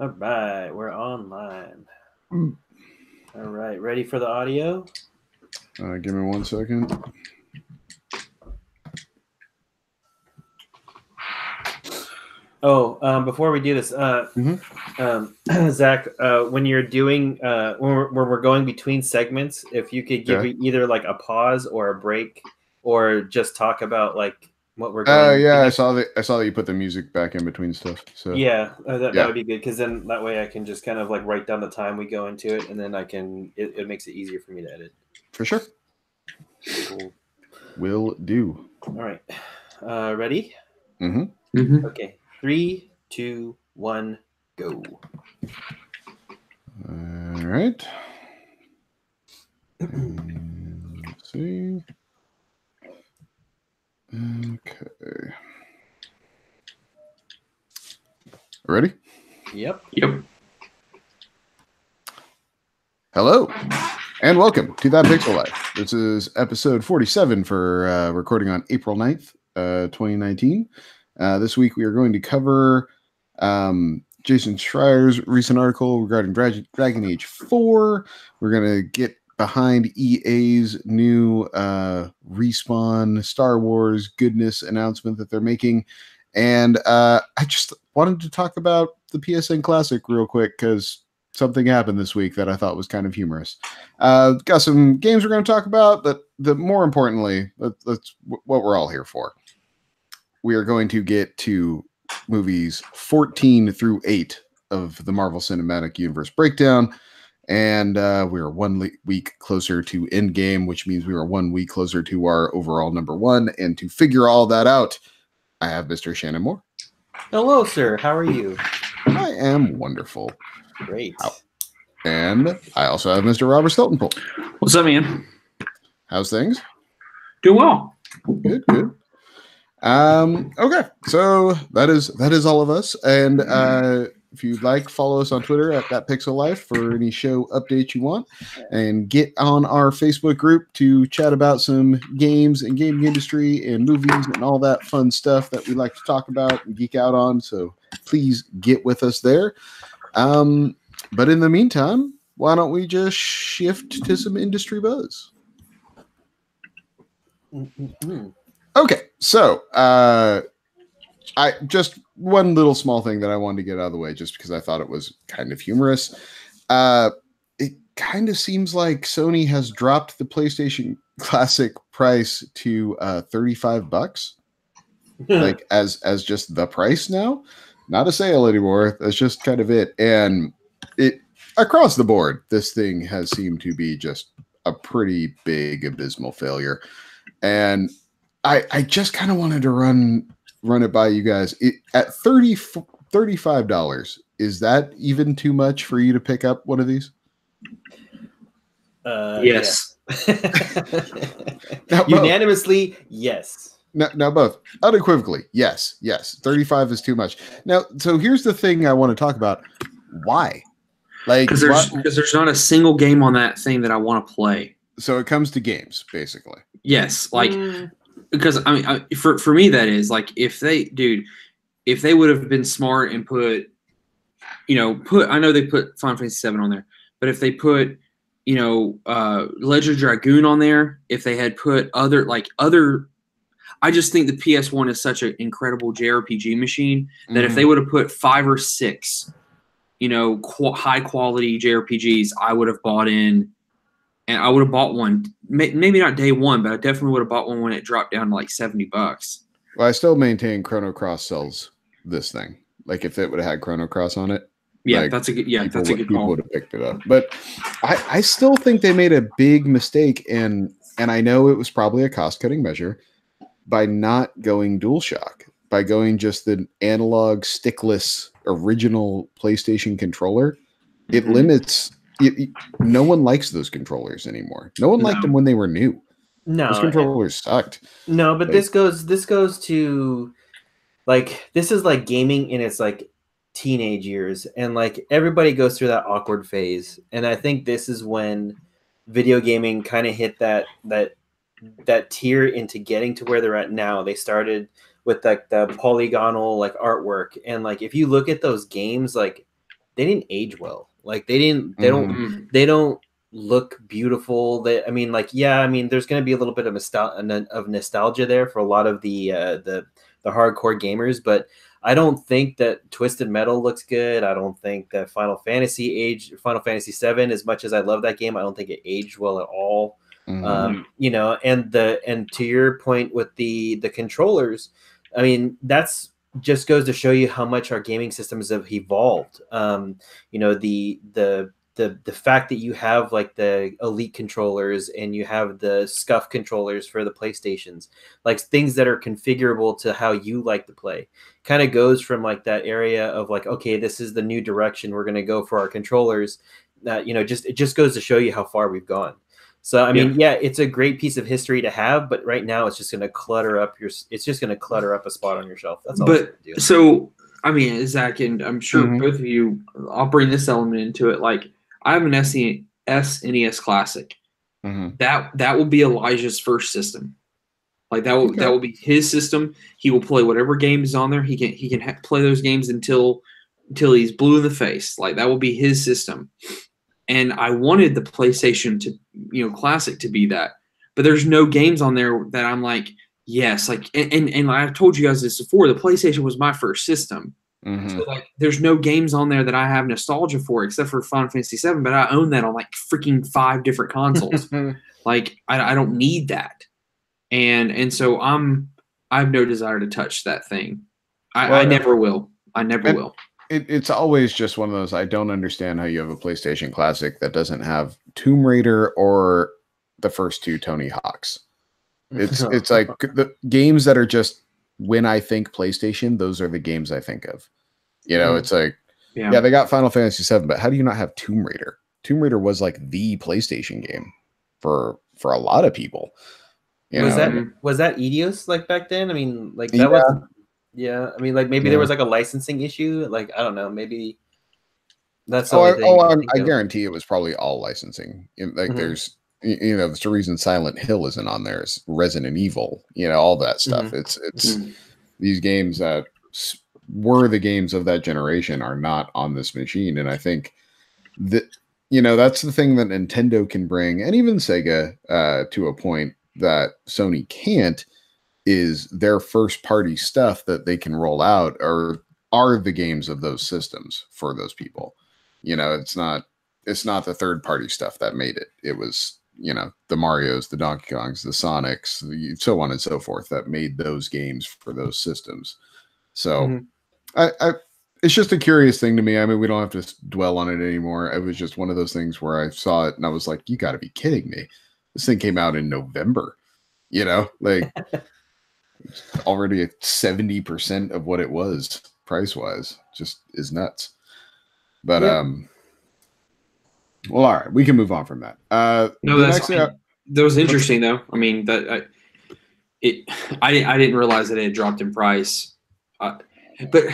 All right, we're online. Mm. All right, ready for the audio? Give me 1 second. Oh, before we do this, Zach, when you're doing, when we're going between segments, if you could give Yeah. me either like a pause or a break, or just talk about like what we're going. Yeah, I saw that you put the music back in between stuff. So Yeah, that yeah, would be good because then that way I can just kind of like write down the time we go into it, and then I can it makes it easier for me to edit. for sure. Cool. Will do. All right, ready? Mm-hmm. Okay, 3, 2, 1, go. All right. Let's see. Okay. Ready? Yep. Hello, and welcome to That Pixel Life. This is episode 47 for recording on April 9th, 2019. This week we are going to cover Jason Schreier's recent article regarding Dragon Age 4. We're going to get behind EA's new Respawn Star Wars goodness announcement that they're making. And I just wanted to talk about the PSN Classic real quick because something happened this week that I thought was kind of humorous. Got some games we're going to talk about, but more importantly, that's what we're all here for. We are going to get to movies 14 through 8 of the Marvel Cinematic Universe breakdown, and we are 1 week closer to Endgame, which means we are 1 week closer to our overall number one. And to figure all that out, I have Mr. Shannon Moore. Hello, sir. How are you? I am wonderful. Great. And I also have Mr. Robert Steltenpool. What's up, man? How's things? Doing well. Good. Okay, so that is all of us. And if you'd like, follow us on Twitter at ThatPixelLife for any show updates you want, and get on our Facebook group to chat about some games and gaming industry and movies and all that fun stuff that we like to talk about and geek out on. So please get with us there. But in the meantime, why don't we just shift to some industry buzz? Okay, so I just one little small thing that I wanted to get out of the way just because I thought it was kind of humorous. It kind of seems like Sony has dropped the PlayStation Classic price to $35, like as just the price now, not a sale anymore. That's just kind of it, and it across the board, this thing has seemed to be just a pretty big abysmal failure, and I just kind of wanted to run it by you guys. At $35, is that even too much for you to pick up one of these? Yes. Unanimously, yes. Now both. Unequivocally, yes. 35 is too much. Now, so here's the thing I want to talk about. Why? Like, because there's not a single game on that thing that I want to play. So it comes to games, basically. Yes, like because I mean, for me that is like if they would have been smart and put I know they put Final Fantasy VII on there, but if they put Legend of Dragoon on there, if they had put other I just think the PS1 is such an incredible JRPG machine that if they would have put 5 or 6, high quality JRPGs, I would have bought in, and I would have bought one. Maybe not day one, but I definitely would have bought one when it dropped down to like $70. Well, I still maintain Chrono Cross sells this thing. Like if it would have had Chrono Cross on it, yeah, that's a good call. People would have picked it up, but I still think they made a big mistake, and I know it was probably a cost-cutting measure by not going DualShock, by going just the analog stickless original PlayStation controller. It limits. No one likes those controllers anymore. No one liked them when they were new. No, those controllers sucked. No, but this goes to like this is like gaming in its like teenage years, and like everybody goes through that awkward phase, and I think this is when video gaming kind of hit that tier into getting to where they're at now. They started with like the polygonal like artwork, and like if you look at those games, like they didn't age well. Like they don't look beautiful. I mean, like, yeah, I mean, there's going to be a little bit of nostalgia there for a lot of the hardcore gamers, but I don't think that Twisted Metal looks good. I don't think that Final Fantasy VII, as much as I love that game, I don't think it aged well at all. You know, and to your point with the controllers, I mean, that's just goes to show you how much our gaming systems have evolved. You know, the fact that you have like the Elite controllers and you have the Scuff controllers for the PlayStations, like things that are configurable to how you like to play, kind of goes from like that area of like, okay, this is the new direction we're going to go for our controllers. You know, it just goes to show you how far we've gone. So I mean, yeah, it's a great piece of history to have, but right now it's just going to clutter up a spot on your shelf. That's all. But so I mean, Zach, and I'm sure both of you, I'll bring this element into it. Like, I have an SNES Classic. That will be Elijah's first system. Like that will be his system. He will play whatever game is on there. He can play those games until he's blue in the face. Like that will be his system. And I wanted the PlayStation Classic to be that, but there's no games on there that I'm like, yes, like, and I've told you guys this before. The PlayStation was my first system, so like, there's no games on there that I have nostalgia for except for Final Fantasy VII. But I own that on like freaking 5 different consoles. Like, I don't need that, and so I have no desire to touch that thing. I never will. I never will. It's always just one of those. I don't understand how you have a PlayStation Classic that doesn't have Tomb Raider or the first 2 Tony Hawks. It's like the games that are just, when I think PlayStation, those are the games I think of. You know, it's like, yeah, they got Final Fantasy VII, but how do you not have Tomb Raider? Tomb Raider was like the PlayStation game for a lot of people. Was that Eidos like back then? I mean, like that was. Yeah, I mean, like maybe there was like a licensing issue. Like, I don't know, maybe that's the only thing. I guarantee it was probably all licensing. Like, there's, there's the reason Silent Hill isn't on there. Is Resident Evil, all that stuff. It's these games that were the games of that generation are not on this machine, and I think that that's the thing that Nintendo can bring, and even Sega to a point that Sony can't. Is their first party stuff that they can roll out are the games of those systems for those people. It's not the third party stuff that made it. It was, the Marios, the Donkey Kongs, the Sonics, so on and so forth that made those games for those systems. So it's just a curious thing to me. I mean, we don't have to dwell on it anymore. It was just one of those things where I saw it and I was like, you got to be kidding me. This thing came out in November, like already at 70% of what it was price wise. Just is nuts. But well, all right, we can move on from that. No, that was interesting though. I mean, that I didn't realize that it had dropped in price. But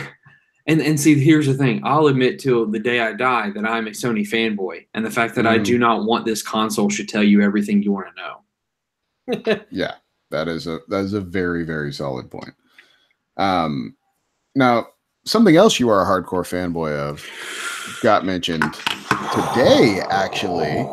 see, here's the thing. I'll admit till the day I die that I'm a Sony fanboy, and the fact that I do not want this console should tell you everything you want to know. Yeah. That is a very, very solid point. Now, something else you are a hardcore fanboy of got mentioned today, actually.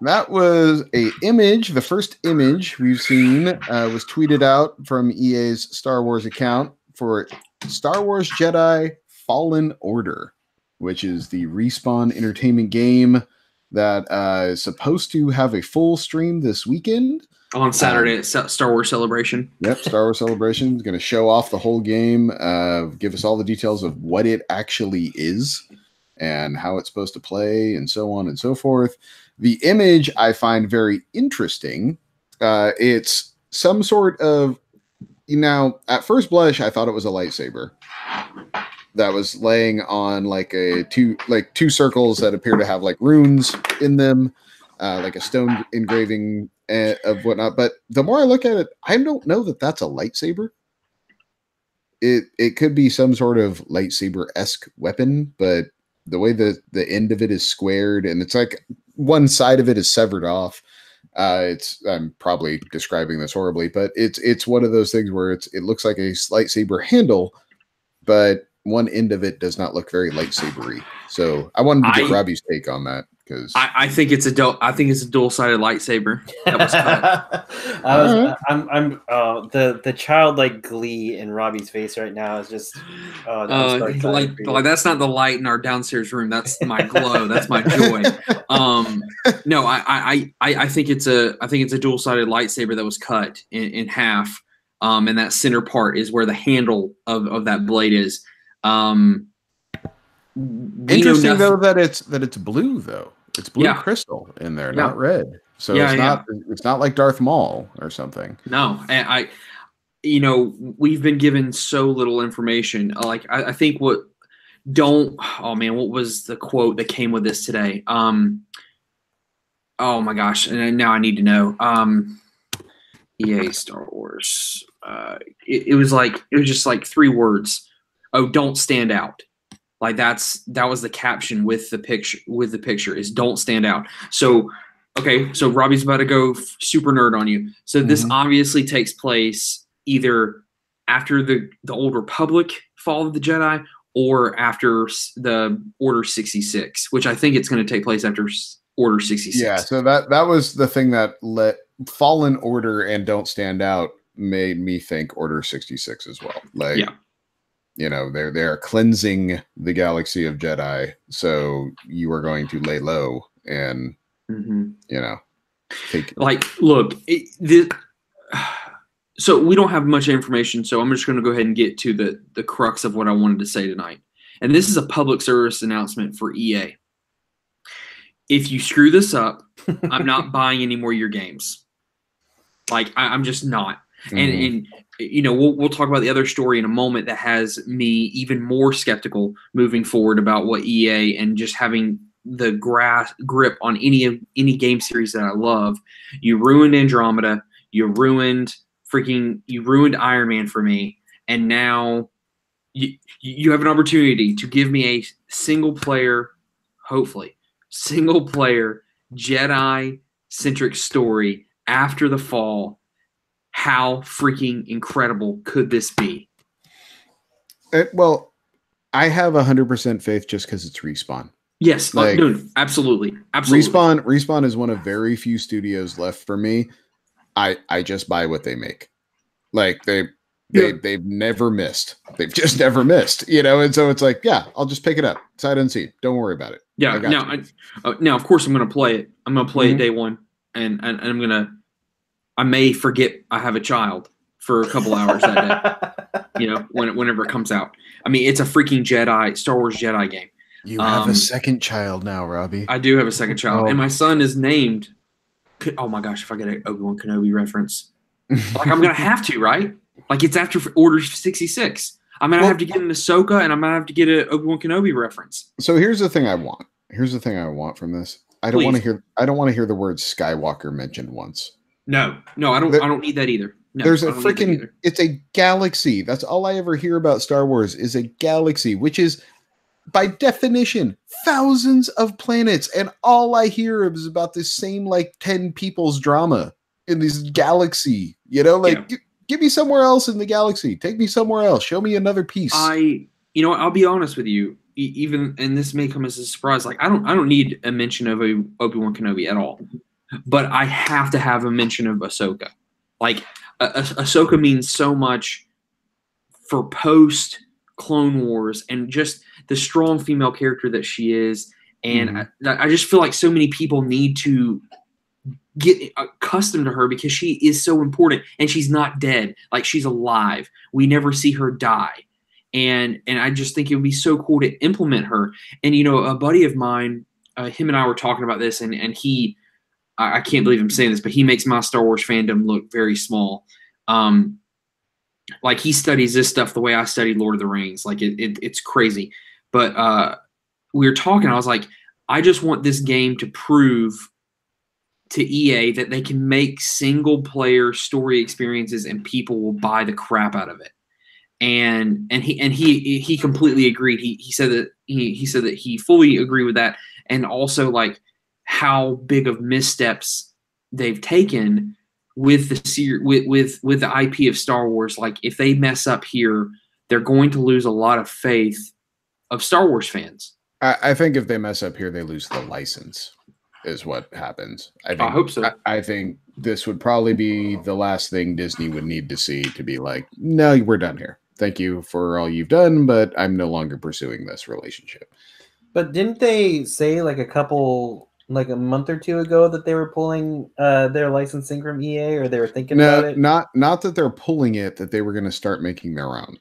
That was a image. The first image we've seen was tweeted out from EA's Star Wars account for Star Wars Jedi Fallen Order, which is the Respawn Entertainment game that is supposed to have a full stream this weekend. On Saturday at Star Wars Celebration. Yep, Star Wars Celebration is going to show off the whole game, give us all the details of what it actually is and how it's supposed to play and so on and so forth. The image I find very interesting. It's some sort of, at first blush, I thought it was a lightsaber that was laying on like two circles that appear to have like runes in them, like a stone engraving of whatnot. But the more I look at it, I don't know that that's a lightsaber. It could be some sort of lightsaber-esque weapon, but the way the end of it is squared and it's like one side of it is severed off. I'm probably describing this horribly, but it's one of those things where it looks like a lightsaber handle, but one end of it does not look very lightsabery. So I wanted to get Robbie's take on that because I think it's a dual-sided lightsaber that was cut. The childlike glee in Robbie's face right now is just like that's not the light in our downstairs room. That's my glow. That's my joy. No, I think it's a dual-sided lightsaber that was cut in half. And that center part is where the handle of that blade is. Interesting though that it's blue though. It's blue crystal in there, not red. So it's not like Darth Maul or something. No, and we've been given so little information. Like I think what was the quote that came with this today? Oh my gosh, and now I need to know. EA Star Wars. It was just like 3 words. Oh, don't stand out. Like that was the caption with the picture is don't stand out. So so Robbie's about to go super nerd on you. So this obviously takes place either after the Old Republic Fall of the Jedi or after the Order 66, which I think it's going to take place after Order 66. Yeah, so that was the thing that let Fallen Order and Don't Stand Out made me think Order 66 as well. Like, they're cleansing the galaxy of Jedi, so you are going to lay low and take. Like, look, so we don't have much information, so I'm just going to go ahead and get to the crux of what I wanted to say tonight. And this is a public service announcement for EA. If you screw this up, I'm not buying any more of your games. Like, I'm just not. And we'll talk about the other story in a moment that has me even more skeptical moving forward about what EA and just having the grip on any game series that I love. You ruined Andromeda. You ruined Iron Man for me. And now you have an opportunity to give me a single-player Jedi-centric story after the fall. How freaking incredible could this be? Well, I have 100% faith just because it's Respawn. Yes, dude, absolutely. Respawn is one of very few studios left for me. I just buy what they make. Like they've never missed. They've just never missed. And so it's like, yeah, I'll just pick it up sight unseen. Don't worry about it. Yeah. Now, of course, I'm going to play it. I'm going to play it day one, and I'm going to. I may forget I have a child for a couple hours that day, whenever it comes out. I mean, it's a freaking Star Wars Jedi game. You have a second child now, Robbie. I do have a second child, and my son is named. Oh my gosh! If I get an Obi-Wan Kenobi reference, like I'm gonna have to, right? Like it's after Order 66. I'm gonna have to get an Ahsoka, and I'm gonna have to get an Obi-Wan Kenobi reference. So here's the thing I want. From this. I don't want to hear. I don't want to hear the word Skywalker mentioned once. No, I don't need that either. No, there's a freaking. It's a galaxy. That's all I ever hear about Star Wars is a galaxy, which is, by definition, thousands of planets, and all I hear is about this same 10 people's drama in this galaxy. Give me somewhere else in the galaxy. Take me somewhere else. Show me another piece. I'll be honest with you. Even, and this may come as a surprise. Like I don't need a mention of Obi-Wan Kenobi at all. But I have to have a mention of Ahsoka. Like, Ahsoka means so much for post Clone Wars and just the strong female character that she is. And I just feel like so many people need to get accustomed to her because she is so important. And she's not dead. Like, she's alive. We never see her die. And I just think it would be so cool to implement her. And, a buddy of mine, him and I were talking about this, and he... I can't believe I'm saying this, but he makes my Star Wars fandom look very small. Like he studies this stuff the way I studied Lord of the Rings. Like it's crazy. But we were talking. I was like, I just want this game to prove to EA that they can make single player story experiences and people will buy the crap out of it. And he completely agreed. He said that he fully agreed with that, and also like how big of missteps they've taken with the with the IP of Star Wars. Like if they mess up here, they're going to lose a lot of faith of Star Wars fans. I think if they mess up here, they lose the license, is what happens. I hope so. I think this would probably be the last thing Disney would need to see to be like, no, we're done here. Thank you for all you've done, but I'm no longer pursuing this relationship. But didn't they say like a month or two ago that they were pulling their licensing from EA, or they were thinking about it? Not that they're pulling it, that they were going to start making their own.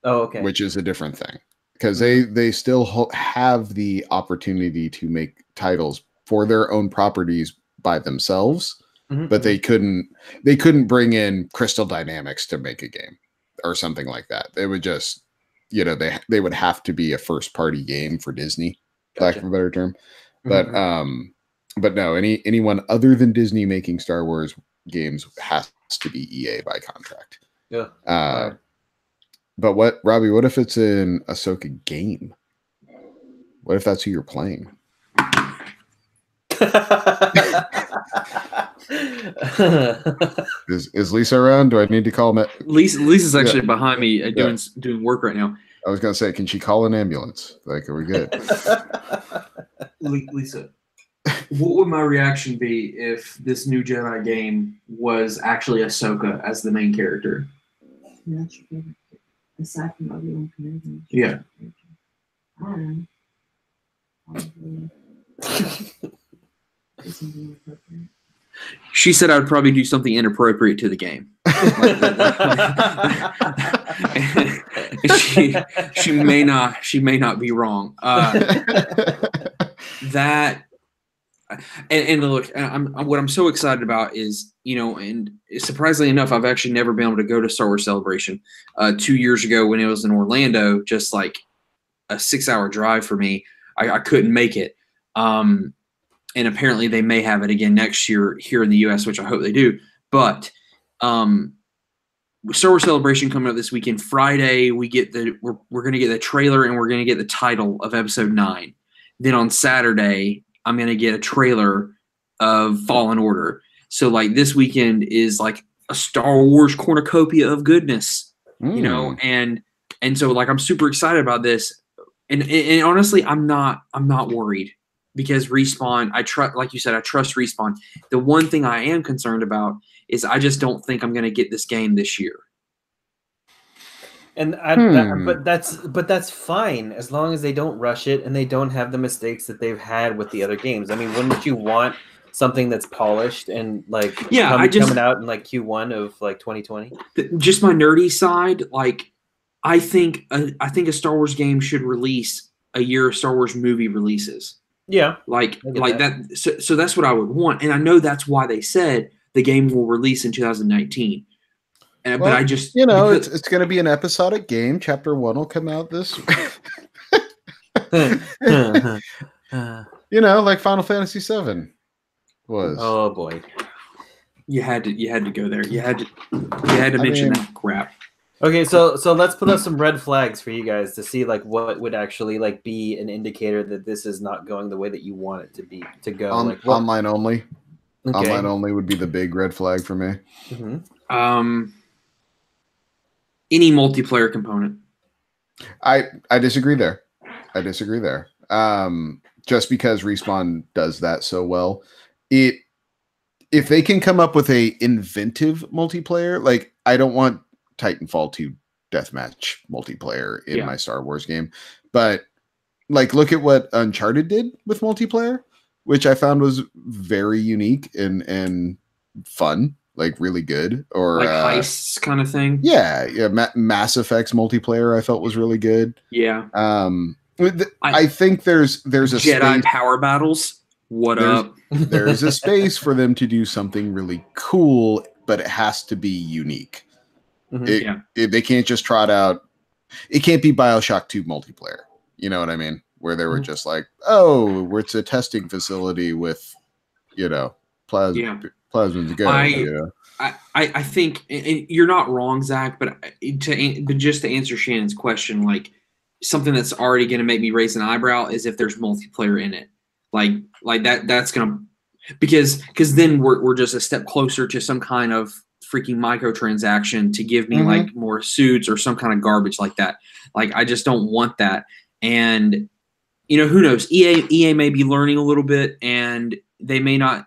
Oh, okay. Which is a different thing. Because they still have the opportunity to make titles for their own properties by themselves, but they couldn't bring in Crystal Dynamics to make a game or something like that. They would just, they would have to be a first party game for Disney, lack of a better term. But no, anyone other than Disney making Star Wars games has to be EA by contract. Yeah. But Robbie, what if it's an Ahsoka game? What if that's who you're playing? Is Lisa around? Do I need to call Lisa's actually behind me doing work right now. I was going to say, can she call an ambulance? Like, are we good? Lisa, what would my reaction be if this new Jedi game was actually Ahsoka as the main character? That's your favorite. Aside from Obi-Wan Kenobi. Yeah. I don't know. She said I would probably do something inappropriate to the game. she may not be wrong. That and look, what I'm so excited about is, and surprisingly enough, I've actually never been able to go to Star Wars Celebration. 2 years ago when it was in Orlando, just like a 6-hour drive for me, I couldn't make it. And apparently they may have it again next year here in the U.S., which I hope they do. But Star Wars Celebration coming up this weekend. Friday, we're going to get the trailer and we're going to get the title of Episode 9. Then on Saturday, I'm going to get a trailer of Fallen Order. So like this weekend is like a Star Wars cornucopia of goodness, and so like I'm super excited about this. And honestly, I'm not worried because Respawn, I trust, like you said, I trust Respawn. The one thing I am concerned about is I just don't think I'm going to get this game this year. And but that's fine as long as they don't rush it and they don't have the mistakes that they've had with the other games. I mean, wouldn't you want something that's polished and like coming out in like Q1 of like 2020? Just my nerdy side, like I think a Star Wars game should release a year of Star Wars movie releases. Yeah, like that. So that's what I would want, and I know that's why they said the game will release in 2019. But I just, it's going to be an episodic game. Chapter 1 will come out this. Like Final Fantasy VII was. Oh boy, you had to go there. You had to mention that crap. Okay, so let's put up some red flags for you guys to see like what would actually like be an indicator that this is not going the way that you want it to go. Online only. Okay. Online only would be the big red flag for me. Mm-hmm. Any multiplayer component. I disagree there. Just because Respawn does that so well, if they can come up with a inventive multiplayer, like I don't want Titanfall 2 deathmatch multiplayer in my Star Wars game, but like look at what Uncharted did with multiplayer, which I found was very unique and fun. Like really good, or like heists kind of thing. Yeah. Mass Effect's multiplayer I felt was really good. Yeah. I think there's a Jedi space, power battles. Up? There's a space for them to do something really cool, but it has to be unique. Mm-hmm. They can't just trot out. It can't be BioShock 2 multiplayer. You know what I mean? Where they were just like, it's a testing facility with, plasma. Yeah. Plasmas go. I think, and you're not wrong, Zach, but just to answer Shannon's question, like something that's already going to make me raise an eyebrow is if there's multiplayer in it, like that's going to, because then we're just a step closer to some kind of freaking microtransaction to give me like more suits or some kind of garbage like that. Like I just don't want that. And who knows? EA may be learning a little bit, and they may not.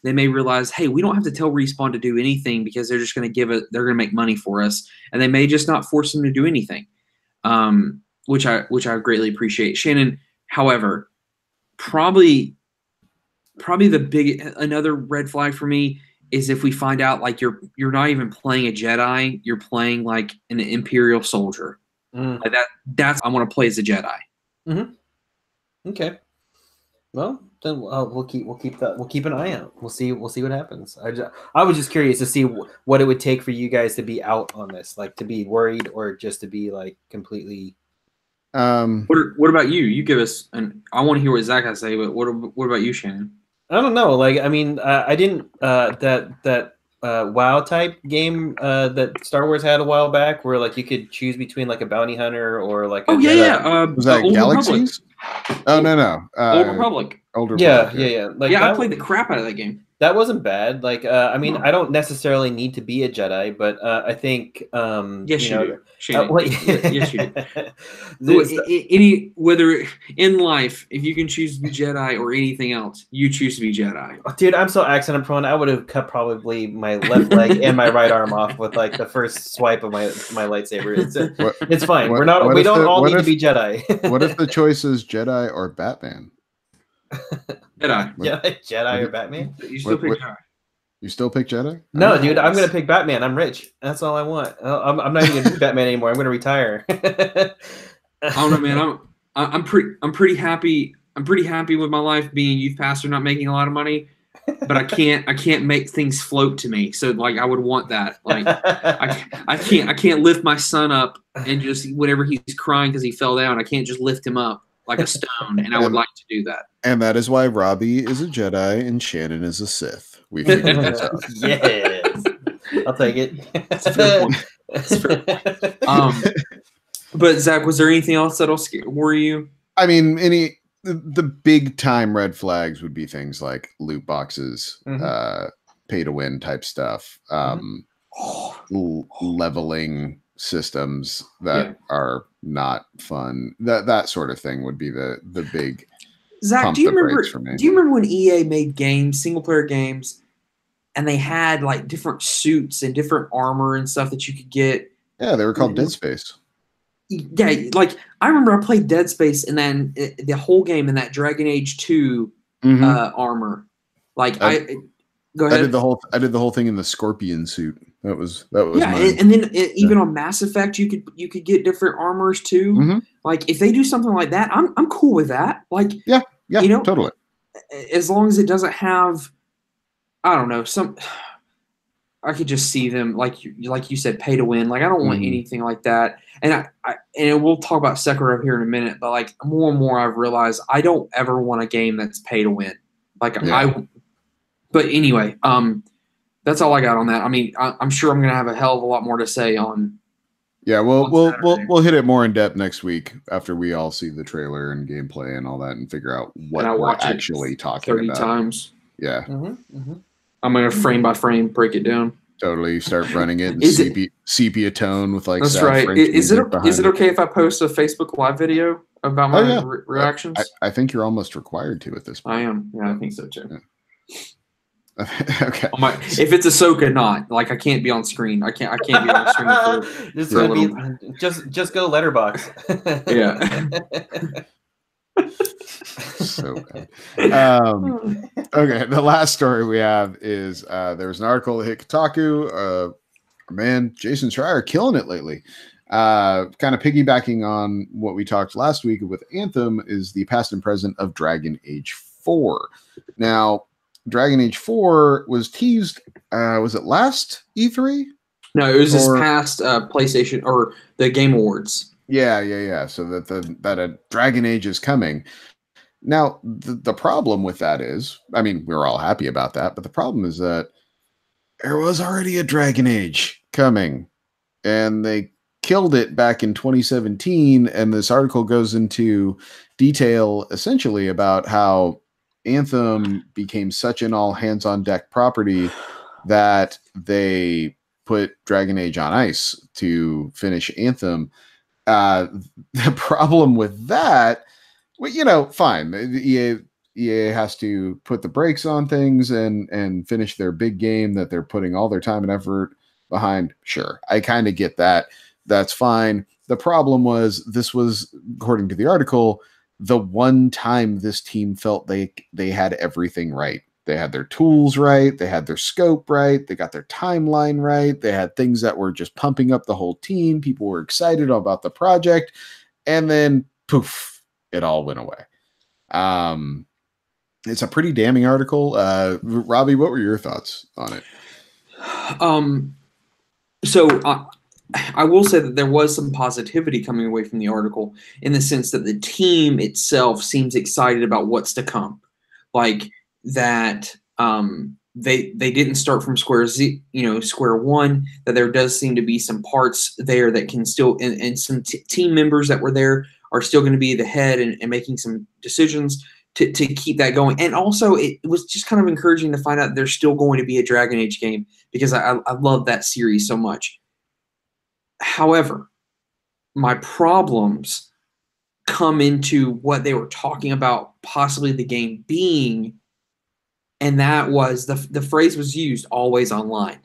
They may realize, hey, we don't have to tell Respawn to do anything because they're just going to they're going to make money for us, and they may just not force them to do anything, which I greatly appreciate. Shannon, however, probably another red flag for me is if we find out like you're not even playing a Jedi, you're playing like an Imperial soldier. Like that's I want to play as a Jedi. Okay. Well, then we'll keep an eye out. We'll see what happens. I was just curious to see what it would take for you guys to be out on this, like to be worried or just to be like completely. What about you? You give us, and I want to hear what Zach has to say. But what about you, Shannon? I don't know. Like, I mean, I didn't that WoW type game that Star Wars had a while back, where like you could choose between like a bounty hunter or like was that Old Galaxies? Oh no, Old Republic. Yeah. Like, I played the crap out of that game. That wasn't bad. Like, I mean, I don't necessarily need to be a Jedi, but I think yes, you do. Yes, you do. Whether in life, if you can choose to be Jedi or anything else, you choose to be Jedi. Dude, I'm so accident prone. I would have cut probably my left leg and my right arm off with like the first swipe of my lightsaber. It's fine. We don't all need to be Jedi. What if the choice is Jedi or Batman? Jedi. Jedi or Batman? You still pick Jedi. You still pick Jedi? No, dude, I'm gonna pick Batman. I'm rich. That's all I want. I'm not even gonna do Batman anymore. I'm gonna retire. I don't know, man. I'm pretty happy. I'm pretty happy with my life being youth pastor, not making a lot of money. But I can't make things float to me. So like I would want that. Like I can't lift my son up and just whenever he's crying because he fell down, I can't just lift him up like a stone, and I would like to do that. And that is why Robbie is a Jedi and Shannon is a Sith. We figured this out. Yes, I'll take it. That's a fair point. But Zach, was there anything else that'll worry you? I mean, the big time red flags would be things like loot boxes, pay to win type stuff, leveling systems that are not fun. That sort of thing would be the big. Zach, do you remember when EA made games, single player games, and they had like different suits and different armor and stuff that you could get? Yeah, they were called Dead Space. Yeah, like I remember I played Dead Space and then the whole game in that Dragon Age 2 armor. Like go ahead. I did the whole thing in the Scorpion suit. That was and then even on Mass Effect you could get different armors too. Like if they do something like that, I'm cool with that. Like yeah, totally. As long as it doesn't have, I don't know, I could just see them like you said, pay to win. Like I don't want anything like that. And and we'll talk about Sekiro here in a minute. But like more and more, I've realized I don't ever want a game that's pay to win. Like But anyway, that's all I got on that. I mean, I'm sure I'm gonna have a hell of a lot more to say on. Yeah, we'll hit it more in depth next week after we all see the trailer and gameplay and all that and figure out what we're actually talking 30 about. times. Yeah. I'm gonna frame by frame break it down. Totally, start running it in sepia tone with like. That's right. Is it okay if I post a Facebook Live video about my reactions? I think you're almost required to at this point. I am. Yeah, I think so too. Yeah. Okay. If it's Ahsoka, not like I can't be on screen. I can't be on screen just go letterbox. Yeah. So bad. Okay, the last story we have is there was an article that hit Kotaku. Man, Jason Schreier killing it lately. Kind of piggybacking on what we talked last week with Anthem is the past and present of Dragon Age 4. Now, Dragon Age 4 was teased. Was it last E3? No, it was this past PlayStation or the Game Awards. Yeah. So that a Dragon Age is coming. Now, the problem with that is, I mean, we were all happy about that, but the problem is that there was already a Dragon Age coming, and they killed it back in 2017. And this article goes into detail essentially about how Anthem became such an all hands on deck property that they put Dragon Age on ice to finish Anthem. The problem with that, well, fine. EA has to put the brakes on things and finish their big game that they're putting all their time and effort behind. Sure, I kind of get that. That's fine. The problem was, this was, according to the article, the one time this team felt they had everything right. They had their tools right. They had their scope right. They got their timeline right. They had things that were just pumping up the whole team. People were excited about the project. And then, poof, it all went away. It's a pretty damning article. Robbie, what were your thoughts on it? So I will say that there was some positivity coming away from the article, in the sense that the team itself seems excited about what's to come. Like that, they didn't start from square one. That there does seem to be some parts there that can still, and some team members that were there are still going to be the head and making some decisions to keep that going. And also, it was just kind of encouraging to find out there's still going to be a Dragon Age game, because I love that series so much. However, my problems come into what they were talking about possibly the game being, and that was the phrase was used, always online.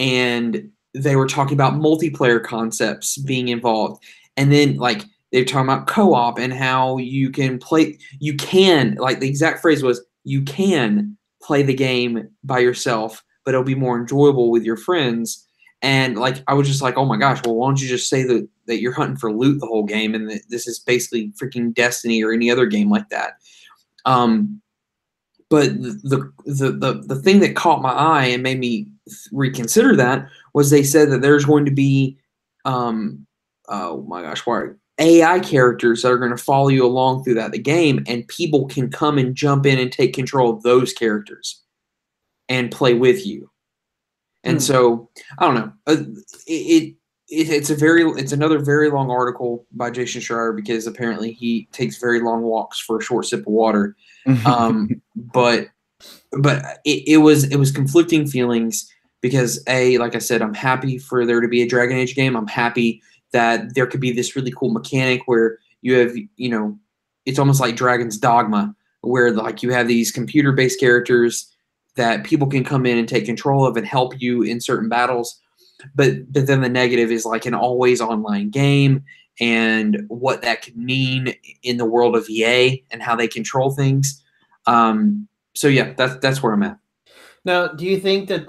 And they were talking about multiplayer concepts being involved. And then, like, they're talking about co-op and how you can, like, the exact phrase was, you can play the game by yourself, but it'll be more enjoyable with your friends. And, like, I was just like, oh my gosh, well, why don't you just say that you're hunting for loot the whole game, and that this is basically freaking Destiny or any other game like that. But the thing that caught my eye and made me reconsider that was, they said that there's going to be, oh my gosh, AI characters that are going to follow you along through the game, and people can come and jump in and take control of those characters and play with you. And so, I don't know. It's another very long article by Jason Schreier, because apparently he takes very long walks for a short sip of water. But it was conflicting feelings, because like I said, I'm happy for there to be a Dragon Age game. I'm happy that there could be this really cool mechanic where you have, it's almost like Dragon's Dogma, where, like, you have these computer-based characters that people can come in and take control of and help you in certain battles. But then the negative is, like, an always online game, and what that could mean in the world of EA and how they control things. So yeah, that's where I'm at. Now, do you think that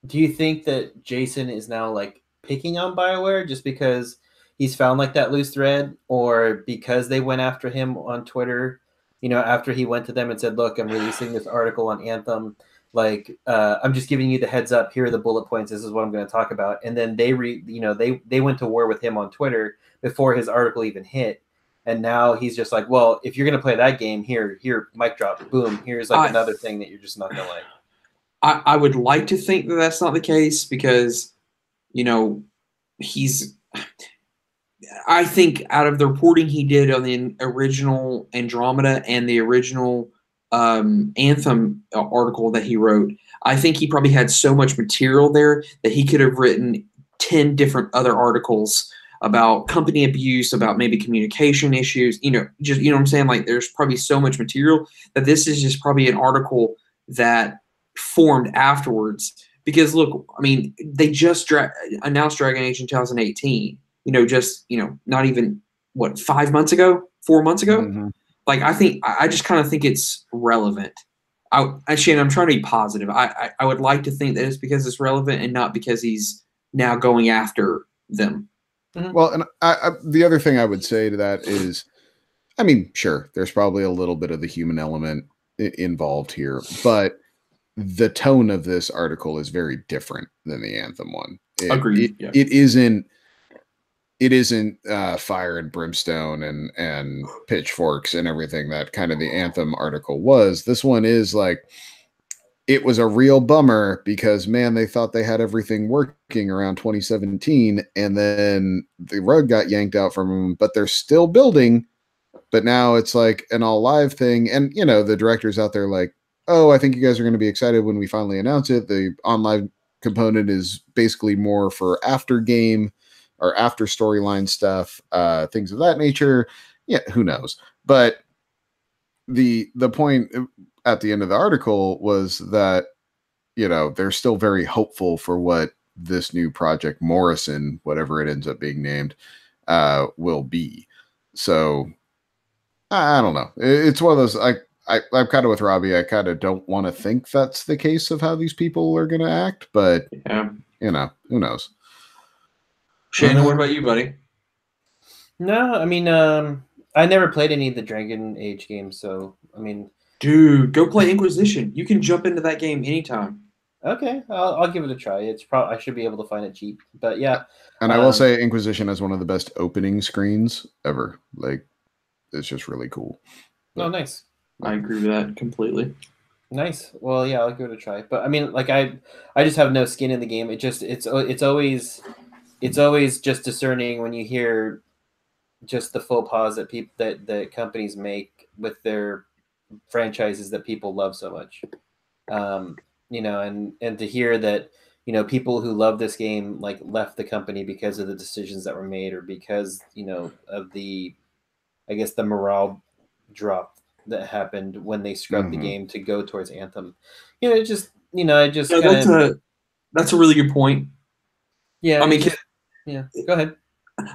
do you think that Jason is now, like, picking on BioWare just because he's found, like, that loose thread, or because they went after him on Twitter, after he went to them and said, look, I'm releasing this article on Anthem, like, I'm just giving you the heads up, here are the bullet points, this is what I'm going to talk about. And then they went to war with him on Twitter before his article even hit. And now he's just like, well, if you're going to play that game, here, mic drop, boom, here's, like, another thing that you're just not going to like. I would like to think that that's not the case, because, I think out of the reporting he did on the original Andromeda and the original Anthem article that he wrote, I think he probably had so much material there that he could have written 10 different other articles about company abuse, about maybe communication issues, just, what I'm saying? Like, there's probably so much material that this is just probably an article that formed afterwards. Because look, I mean, they just announced Dragon Age in 2018, not even, 4 months ago? Mm-hmm. Like, I just kind of think it's relevant. Shane, I'm trying to be positive. I would like to think that it's because it's relevant and not because he's now going after them. Mm-hmm. Well, and the other thing I would say to that is, I mean, sure, there's probably a little bit of the human element involved here, but the tone of this article is very different than the Anthem one. Agreed. It isn't fire and brimstone and pitchforks and everything that kind of the Anthem article was. This one is like, it was a real bummer because, man, they thought they had everything working around 2017, and then the rug got yanked out from them, but they're still building. But now it's like an all live thing. And, the director's out there like, oh, I think you guys are going to be excited when we finally announce it. The online component is basically more for after game or after storyline stuff, things of that nature. Yeah, who knows? But the point at the end of the article was that, you know, they're still very hopeful for what this new Project Morrison, whatever it ends up being named, will be. So I don't know. It's one of those. I'm kind of with Robbie. I kind of don't want to think that's the case of how these people are going to act, but Yeah. you know, who knows? Shannon, what about you, buddy? No, I mean, I never played any of the Dragon Age games, so I mean, Dude, go play Inquisition. You can jump into that game anytime. okay, I'll give it a try. It's probably I should be able to find it cheap, but yeah. And I will say, Inquisition has one of the best opening screens ever. Like, it's just really cool. Oh, nice. I agree with that completely. Nice. Well, yeah, I'll give it a try. But I mean, like I just have no skin in the game. It's always just discerning when you hear just the faux pas that people that companies make with their franchises that people love so much. You know, and to hear that, you know, people who love this game like left the company because of the decisions that were made or because, you know, of the, I guess, the morale drop that happened when they scrubbed the game to go towards Anthem. You know, it just, you know, I just that's a really good point. Yeah. I mean, yeah. Go ahead.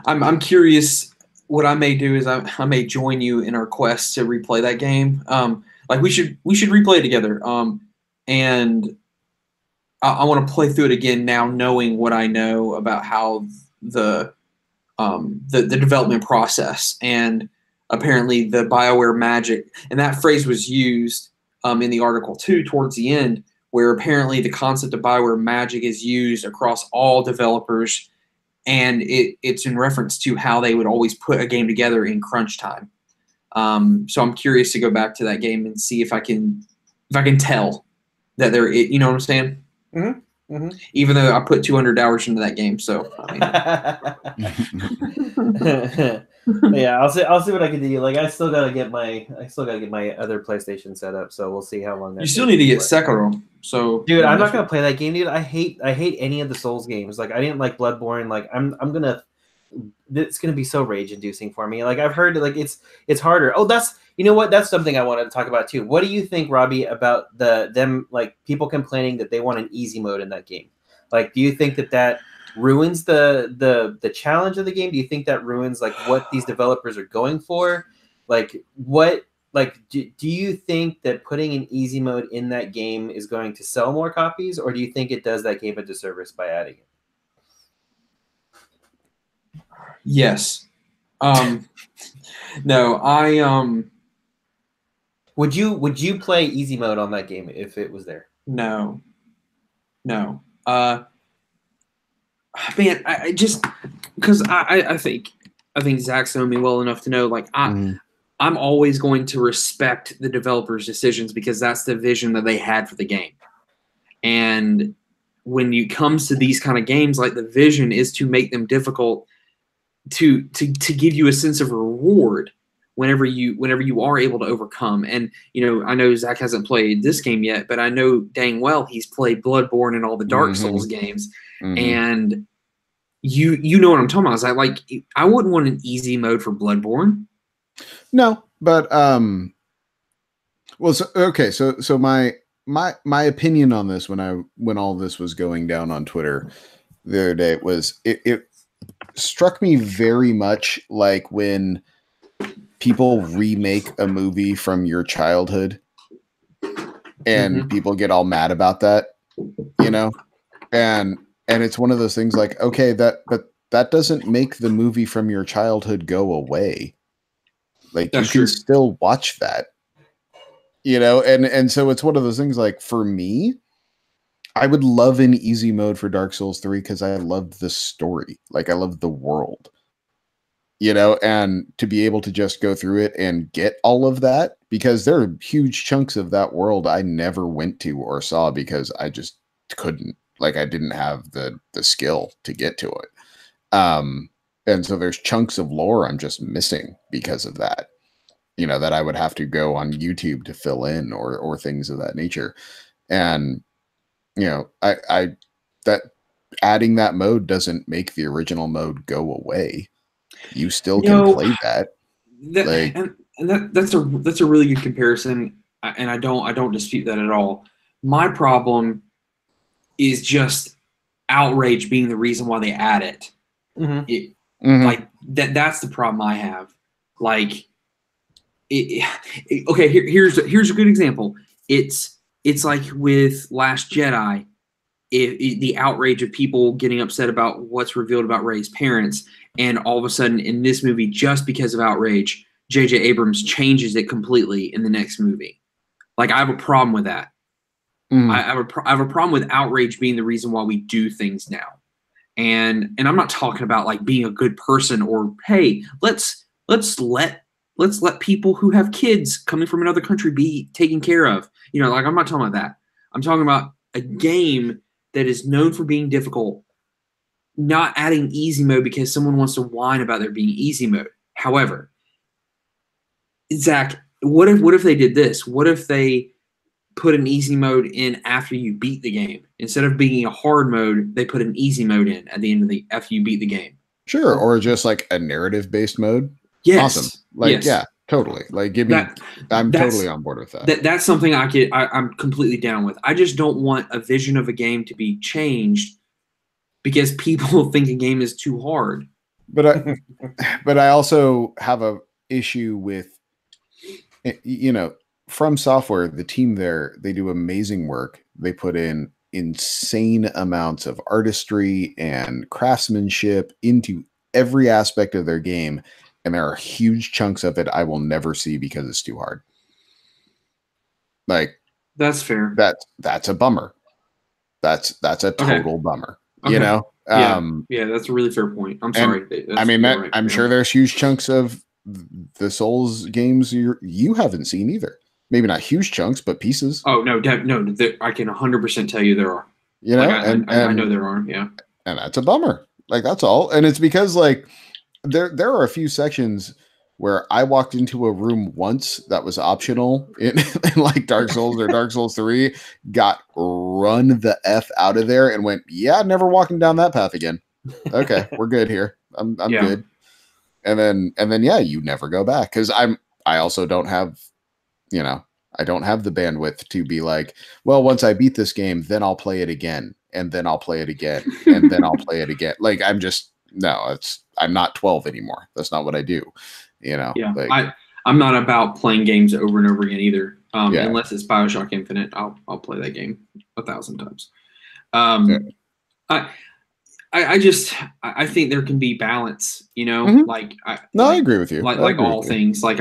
I'm curious. What I may do is I may join you in our quest to replay that game. Like we should replay it together. And I want to play through it again now, knowing what I know about how the development process and apparently the BioWare magic, and that phrase was used in the article too towards the end, where apparently the concept of BioWare magic is used across all developers, and it's in reference to how they would always put a game together in crunch time. So I'm curious to go back to that game and see if I can tell that they're, you know what I'm saying? Mm-hmm. Mm-hmm. Even though I put 200 hours into that game, so I mean. Yeah, I'll see what I can do. Like I still gotta get my other PlayStation set up, so we'll see how long that. You still need to get Sekiro. So dude, I'm not gonna play that game, dude. I hate any of the Souls games. Like I didn't like Bloodborne. Like it's gonna be so rage inducing for me. Like I've heard like it's harder. Oh, you know what? That's something I wanted to talk about too. What do you think, Robbie, about them like people complaining that they want an easy mode in that game? Like, do you think that ruins the challenge of the game? Do you think that ruins like what these developers are going for? Like what? Like, do you think that putting an easy mode in that game is going to sell more copies, or do you think it does that game a disservice by adding it? Yes. No, I Would you play easy mode on that game if it was there? No. Man, I just because I think Zach's known me well enough to know like I'm always going to respect the developers' decisions because that's the vision that they had for the game. And when it comes to these kind of games, like the vision is to make them difficult to give you a sense of reward whenever you are able to overcome. And you know, I know Zach hasn't played this game yet, but I know dang well he's played Bloodborne and all the Dark Souls games. And you know what I'm talking about. I wouldn't want an easy mode for Bloodborne. No, but well, so my opinion on this when all this was going down on Twitter the other day was it struck me very much like when people remake a movie from your childhood and people get all mad about that, you know, and it's one of those things like, okay, but that doesn't make the movie from your childhood go away. Like that's you can still watch that, you know, and so it's one of those things like for me, I would love an easy mode for Dark Souls 3 because I loved the story. Like I love the world, you know, and to be able to just go through it and get all of that because there are huge chunks of that world I never went to or saw because I just couldn't. Like I didn't have the skill to get to it. And so there's chunks of lore I'm just missing because of that. that I would have to go on YouTube to fill in or things of that nature. And I that adding that mode doesn't make the original mode go away. You still can play that. That's a really good comparison, and I don't dispute that at all. My problem is just outrage being the reason why they add it. Like that's the problem I have. Like, okay, here's a good example. It's like with Last Jedi, the outrage of people getting upset about what's revealed about Rey's parents, and all of a sudden in this movie, just because of outrage, J.J. Abrams changes it completely in the next movie. Like, I have a problem with that. I have a problem with outrage being the reason why we do things now. And I'm not talking about like being a good person or, hey, let's let people who have kids coming from another country be taken care of. Like, I'm not talking about that. I'm talking about a game that is known for being difficult, not adding easy mode because someone wants to whine about there being easy mode. However, Zach, what if they did this? What if they put an easy mode in after you beat the game? Instead of being a hard mode, they put an easy mode in at the end of after you beat the game. Sure, or just like a narrative-based mode. Yes. Awesome. Like, yes. Yeah, totally. Like, give me. I'm totally on board with that. That's something I'm completely down with. I just don't want a vision of a game to be changed because people think a game is too hard. But I also have a issue with, From Software, the team there, they do amazing work. They put in insane amounts of artistry and craftsmanship into every aspect of their game. And there are huge chunks of it I will never see because it's too hard. Like, that's fair. That's a bummer. That's a total bummer. Okay. Yeah, that's a really fair point. I'm sorry. I'm sure there's huge chunks of the Souls games you haven't seen either. Maybe not huge chunks, but pieces. Oh no, I can 100% tell you there are. I know there are. Yeah, and that's a bummer. Like, that's all. And it's because like there are a few sections where I walked into a room once that was optional in like Dark Souls or Dark Souls 3, got run the F out of there and went, yeah, never walking down that path again. Okay, we're good here. I'm good. And then yeah, you never go back. Cause I also don't have, I don't have the bandwidth to be like, well, once I beat this game, then I'll play it again. And then I'll play it again. And then I'll play it again. Like, I'm not 12 anymore. That's not what I do. Yeah. Like, I'm not about playing games over and over again either. Unless it's BioShock Infinite, I'll play that game 1,000 times. I think there can be balance, like, I agree with you. Like all things. Like,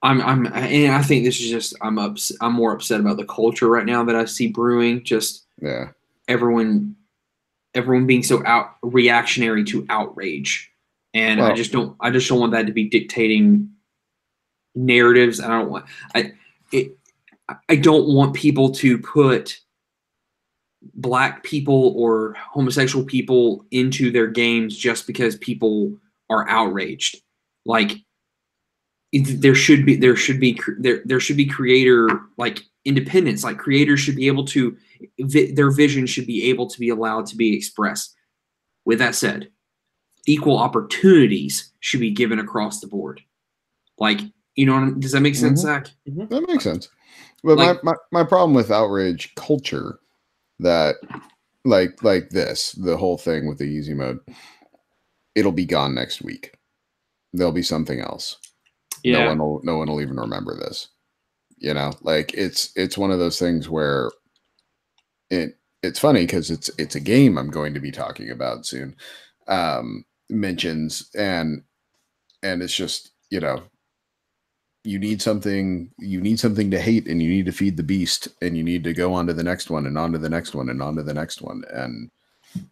and I think this is just, I'm more upset about the culture right now that I see brewing. Just everyone being so reactionary to outrage. And I just don't want that to be dictating narratives. I don't want people to put Black people or homosexual people into their games just because people are outraged. Like, there should be creator, like, independence. Like, creators should be able to, their vision should be able to be allowed to be expressed. With that said, equal opportunities should be given across the board. Like, does that make sense, Zach? That makes sense. But like, my problem with outrage culture, that like this, the whole thing with the easy mode, it'll be gone next week. There'll be something else. Yeah. No one will even remember this. Like, it's one of those things where it's funny because it's a game I'm going to be talking about soon. Mentions and it's just, you need something to hate, and you need to feed the beast, and you need to go on to the next one and on to the next one and on to the next one. And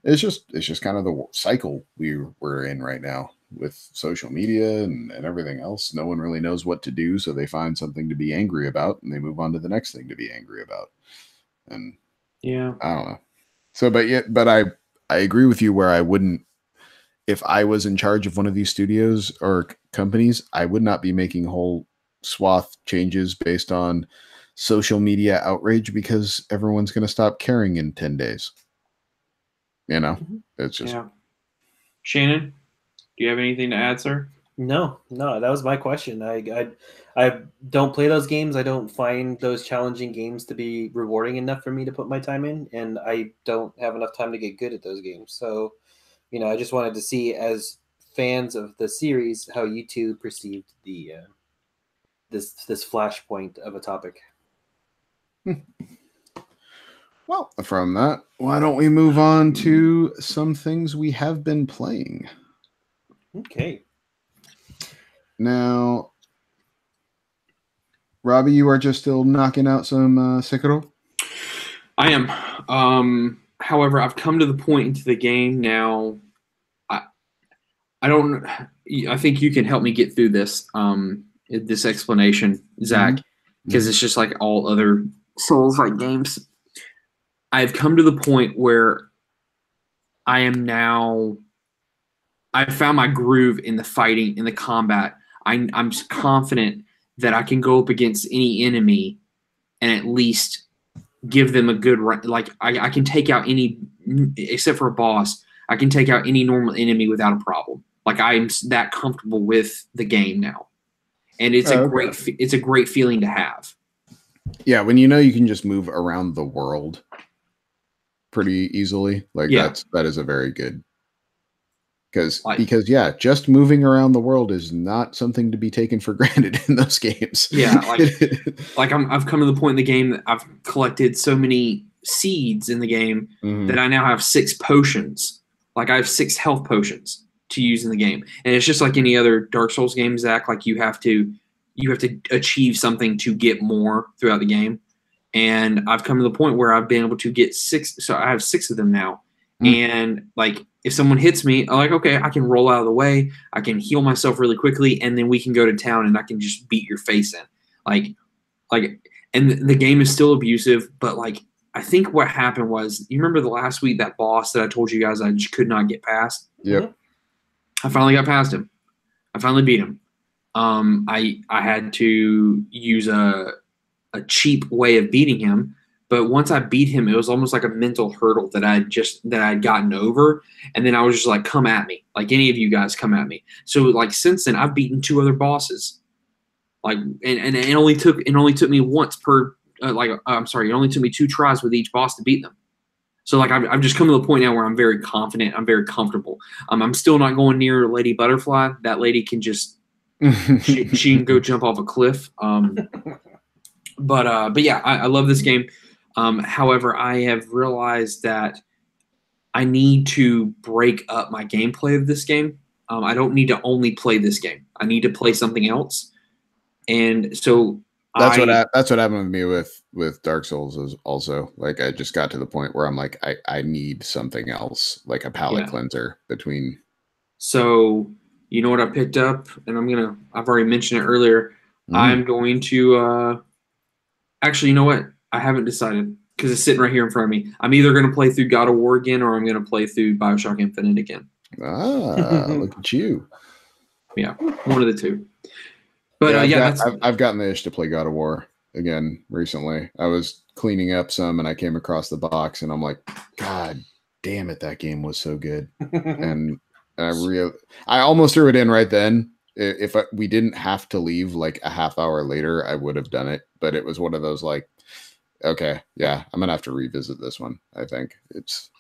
it's just kind of the cycle we're in right now with social media and everything else. No one really knows what to do, so they find something to be angry about and they move on to the next thing to be angry about. And yeah, I don't know. So, but I agree with you where I wouldn't, if I was in charge of one of these studios or companies, I would not be making whole swath changes based on social media outrage because everyone's going to stop caring in 10 days. You know, it's just. Yeah. Shannon, do you have anything to add, sir? No, that was my question. I don't play those games. I don't find those challenging games to be rewarding enough for me to put my time in, and I don't have enough time to get good at those games. So, I just wanted to see, as fans of the series, how you two perceived the this flashpoint of a topic. Well, from that, why don't we move on to some things we have been playing? Okay. Now, Robbie, you are just still knocking out some Sekiro? I am. However, I've come to the point into the game now. I don't. I think you can help me get through this. This explanation, Zach, because it's just like all other Souls-like games. I've come to the point where I am now. I found my groove in the fighting, in the combat. I'm confident that I can go up against any enemy and at least give them a good run. Like I can take out any, except for a boss, I can take out any normal enemy without a problem. Like I'm that comfortable with the game now, and it's a great feeling to have. Yeah, when you know you can just move around the world pretty easily, like that is a very good. Because just moving around the world is not something to be taken for granted in those games. Yeah, I've come to the point in the game that I've collected so many seeds in the game that I now have 6 potions. Like I have 6 health potions to use in the game, and it's just like any other Dark Souls game, Zach. Like you have to achieve something to get more throughout the game, and I've come to the point where I've been able to get 6. So I have 6 of them now, and like. If someone hits me, I'm like, okay, I can roll out of the way. I can heal myself really quickly, and then we can go to town, and I can just beat your face in. And the game is still abusive, but like, I think what happened was, you remember the last week, that boss that I told you guys I just could not get past? Yep. I finally got past him. I finally beat him. I had to use a cheap way of beating him. But once I beat him, it was almost like a mental hurdle that I'd gotten over, and then I was just like, "Come at me, like any of you guys, come at me." So like since then, I've beaten 2 other bosses, like and it only took me once per it only took me 2 tries with each boss to beat them. So like I've just come to the point now where I'm very confident, I'm very comfortable. I'm still not going near Lady Butterfly. That lady can just she can go jump off a cliff. But yeah, I love this game. However, I have realized that I need to break up my gameplay of this game. I don't need to only play this game. I need to play something else. And so that's what happened with me with Dark Souls is also like I just got to the point where I'm like I need something else, like a palate cleanser between. So you know what I picked up, and I've already mentioned it earlier. I'm going to actually, you know what? I haven't decided because it's sitting right here in front of me. I'm either going to play through God of War again, or I'm going to play through BioShock Infinite again. Look at you. Yeah, one of the two. But I've gotten the itch to play God of War again recently. I was cleaning up some, and I came across the box, and I'm like, God damn it, that game was so good. And I almost threw it in right then. If we didn't have to leave like a half hour later, I would have done it. But it was one of those like, okay, yeah, I'm gonna have to revisit this one. I think it's.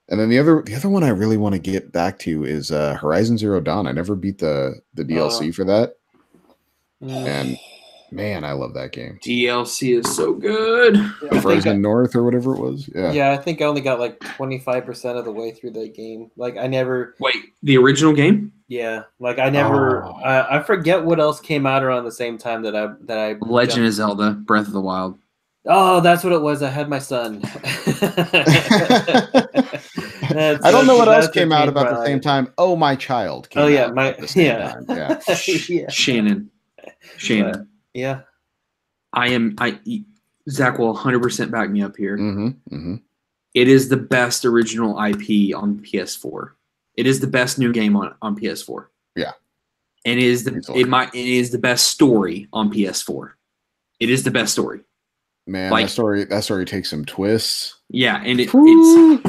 And then the other one I really want to get back to is Horizon Zero Dawn. I never beat the DLC for that, and man, I love that game. DLC is so good. Frozen North or whatever it was. Yeah, I think I only got like 25% of the way through that game. Like I never. Wait, the original game? Yeah, like I never. I forget what else came out around the same time that I. Legend of Zelda: Breath of the Wild. Oh, that's what it was. I had my son. I don't know what else came out about the same time. Oh, my child. Came out at the same time. Yeah. Yeah. Shannon. But, yeah. Zach will 100% back me up here. It is the best original IP on PS4. It is the best new game on PS4. Yeah. and it is it is the best story on PS4. It is the best story. Man, that story takes some twists. Yeah, and it's worth.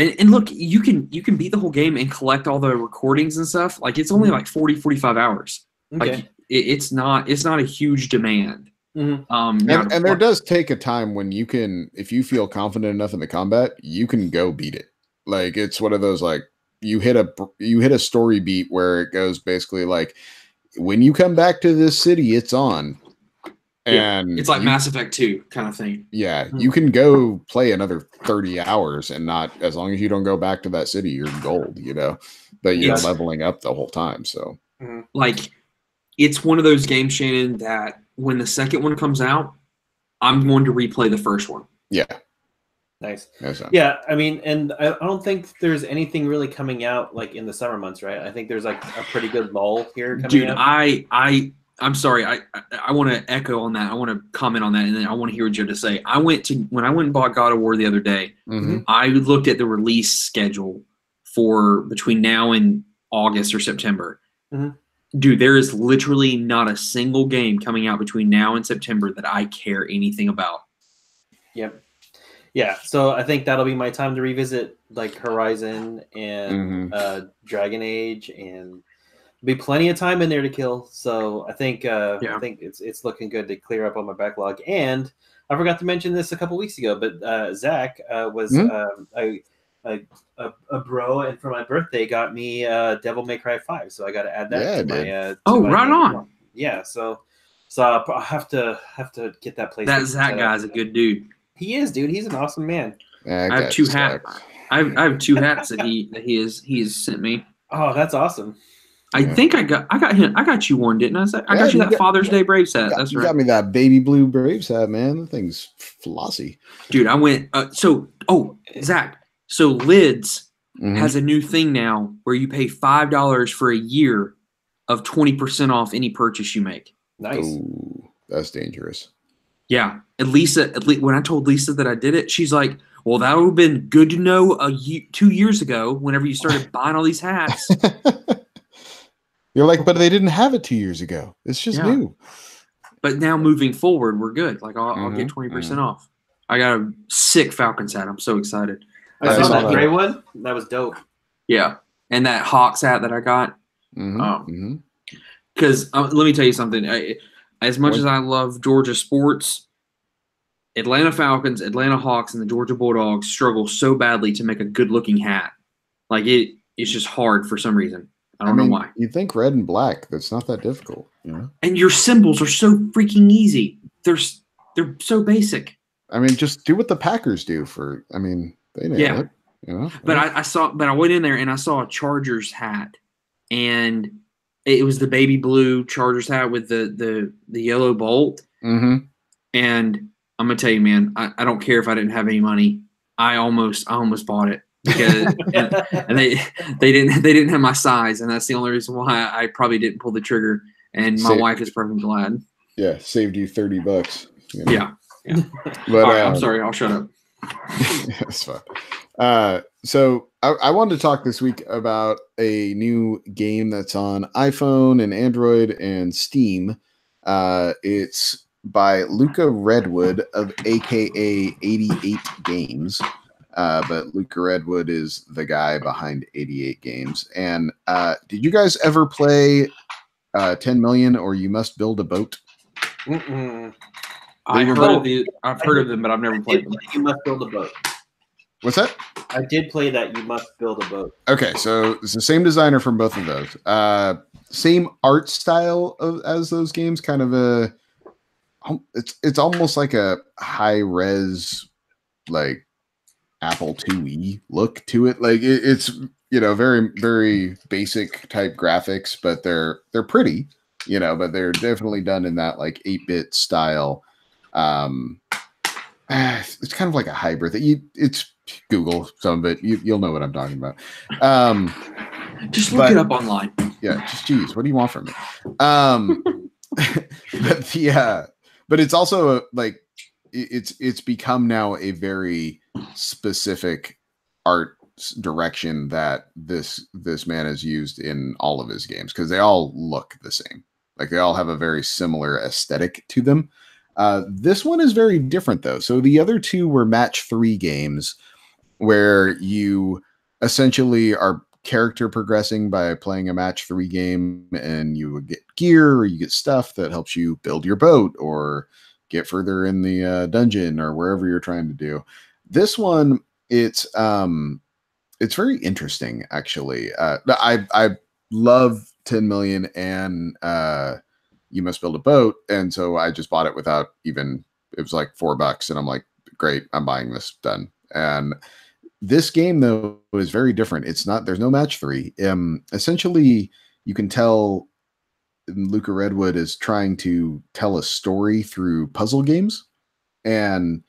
And look, you can beat the whole game and collect all the recordings and stuff. Like it's only like 40, 45 hours. Okay. Like it's not a huge demand. Mm-hmm. And there does take a time when you can, if you feel confident enough in the combat, you can go beat it. Like it's one of those like you hit a story beat where it goes basically like when you come back to this city, it's on. And it's like Mass Effect 2 kind of thing. Yeah, you can go play another 30 hours and not, as long as you don't go back to that city, you're gold, but you're leveling up the whole time. So like it's one of those games, Shannon, that when the second one comes out, I'm going to replay the first one. Yeah. Nice. Yeah, I mean, and I don't think there's anything really coming out like in the summer months, right? I think there's like a pretty good lull here coming out. I'm sorry. I want to echo on that. I want to comment on that, and then I want to hear what you have to say. When I went and bought God of War the other day, I looked at the release schedule for between now and August or September. Dude, there is literally not a single game coming out between now and September that I care anything about. Yep. Yeah, so I think that'll be my time to revisit like Horizon and Dragon Age, and be plenty of time in there to kill. So I think it's looking good to clear up on my backlog. And I forgot to mention this a couple weeks ago, but Zach was a bro, and for my birthday got me Devil May Cry 5. So I got to add that to my right on. Yeah, so I'll have to get that place. That Zach guy's a good dude. He is, dude. He's an awesome man. I have 2 hats. I have 2 hats that he has sent me. Oh, that's awesome. I think I got you one, didn't I? I got you that Father's Day Braves hat. That's right. You got me that baby blue Braves hat, man. The thing's flossy. Dude, I went Zach. So Lids has a new thing now where you pay $5 for a year of 20% off any purchase you make. Nice. Ooh, that's dangerous. Yeah. And Lisa, when I told Lisa that I did it, she's like, well, that would have been good to know 2 years ago whenever you started buying all these hats. You're like, but they didn't have it 2 years ago. It's just new. But now moving forward, we're good. Like I'll get 20% off. I got a sick Falcons hat. I'm so excited. I saw that gray one. That was dope. Yeah. And that Hawks hat that I got. Because let me tell you something. As much as I love Georgia sports, Atlanta Falcons, Atlanta Hawks, and the Georgia Bulldogs struggle so badly to make a good-looking hat. Like it's just hard for some reason. I don't know why. You think red and black? That's not that difficult. And your symbols are so freaking easy. They're so basic. I mean, just do what the Packers do they nail it. But I went in there and I saw a Chargers hat, and it was the baby blue Chargers hat with the yellow bolt. And I'm gonna tell you, man, I don't care if I didn't have any money. I almost bought it because and they didn't have my size, and that's the only reason why I probably didn't pull the trigger. And my wife is perfectly glad. Yeah, saved you $30. Yeah. But all right, I'm sorry, I'll shut up. That's fine. So I wanted to talk this week about a new game that's on iPhone and Android and Steam. It's by Luca Redwood of AKA 88 Games. But Luca Redwood is the guy behind 88 Games. And did you guys ever play 10 Million or You Must Build a Boat? I've heard of them, but I've never played them. You Must Build a Boat. What's that? I did play that. You Must Build a Boat. Okay, so it's the same designer from both of those. Same art style as those games. Kind of it's almost like a high res like Apple IIe look to it. Like it's very very basic type graphics, but they're pretty. But they're definitely done in that like 8-bit style. It's kind of like a hybrid. It's Google some of it. You'll know what I'm talking about. Just look it up online. Yeah, geez, what do you want from me? But it's also it's become now a very specific art direction that this man has used in all of his games, because they all look the same. Like they all have a very similar aesthetic to them. This one is very different though. So the other two were match 3 games where you essentially are character progressing by playing a match 3 game, and you would get gear or you get stuff that helps you build your boat or get further in the dungeon or wherever you're trying to do. This one, it's very interesting actually. I love 10 million and you must build a boat, and so I just bought it without even, it was like $4 and I'm like, great, I'm buying this, done. And this game though is very different. It's not, there's no match 3. Essentially you can tell Luca Redwood is trying to tell a story through puzzle games, and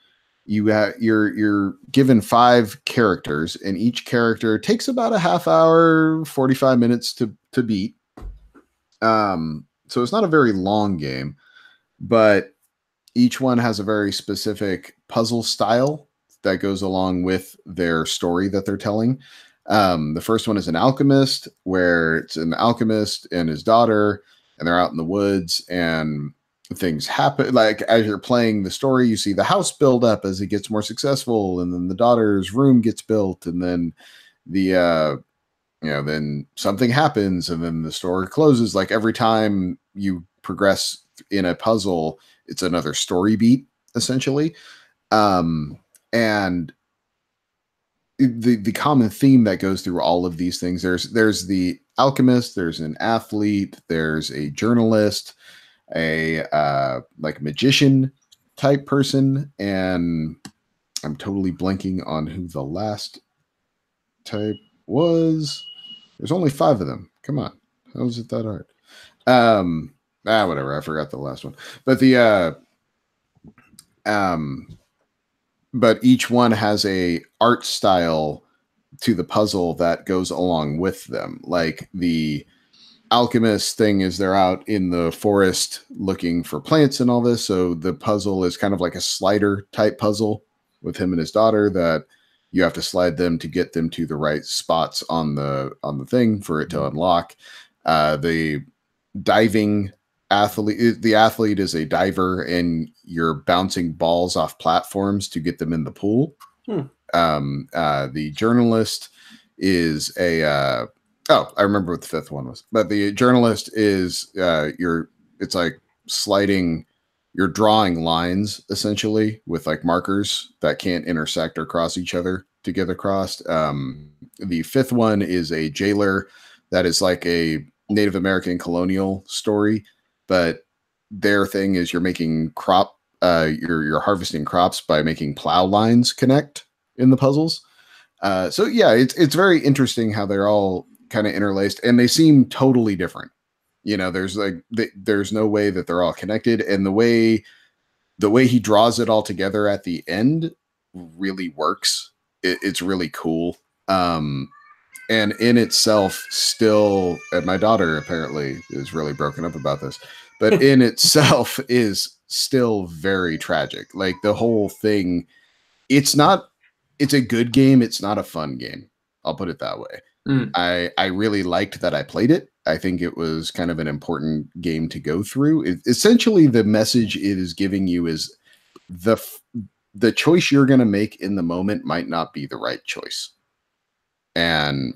you're given 5 characters, and each character takes about a half hour, 45 minutes to beat. So it's not a very long game, but each one has a very specific puzzle style that goes along with their story that they're telling. The first one is an alchemist, where it's an alchemist and his daughter, and they're out in the woods, and things happen. Like as you're playing the story, you see the house build up as it gets more successful, and then the daughter's room gets built, and then the then something happens, and then the story closes. Like every time you progress in a puzzle, it's another story beat essentially. And the common theme that goes through all of these things, there's the alchemist, there's an athlete, there's a journalist, a like magician type person, and I'm totally blanking on who the last type was. There's only 5 of them. Come on, how is it that hard? Whatever, I forgot the last one. But but each one has a art style to the puzzle that goes along with them. Like the alchemist thing is they're out in the forest looking for plants and all this, so the puzzle is kind of like a slider type puzzle with him and his daughter, that you have to slide them to get them to the right spots on the thing for it to unlock. The diving athlete, the athlete is a diver, and you're bouncing balls off platforms to get them in the pool. The journalist is a I remember what the 5th one was, but the journalist is it's like sliding, you're drawing lines essentially with like markers that can't intersect or cross each other to get across. The 5th one is a jailer, that is like a Native American colonial story, but their thing is you're making you're harvesting crops by making plow lines connect in the puzzles. So yeah, it's very interesting how they're all kind of interlaced, and they seem totally different. There's no way that they're all connected, and the way he draws it all together at the end really works. It's really cool. And in itself still, and my daughter apparently is really broken up about this, but in itself is still very tragic. Like the whole thing, it's a good game. It's not a fun game. I'll put it that way. I really liked that I played it. I think it was kind of an important game to go through. Essentially, the message it is giving you is the choice you're going to make in the moment might not be the right choice. And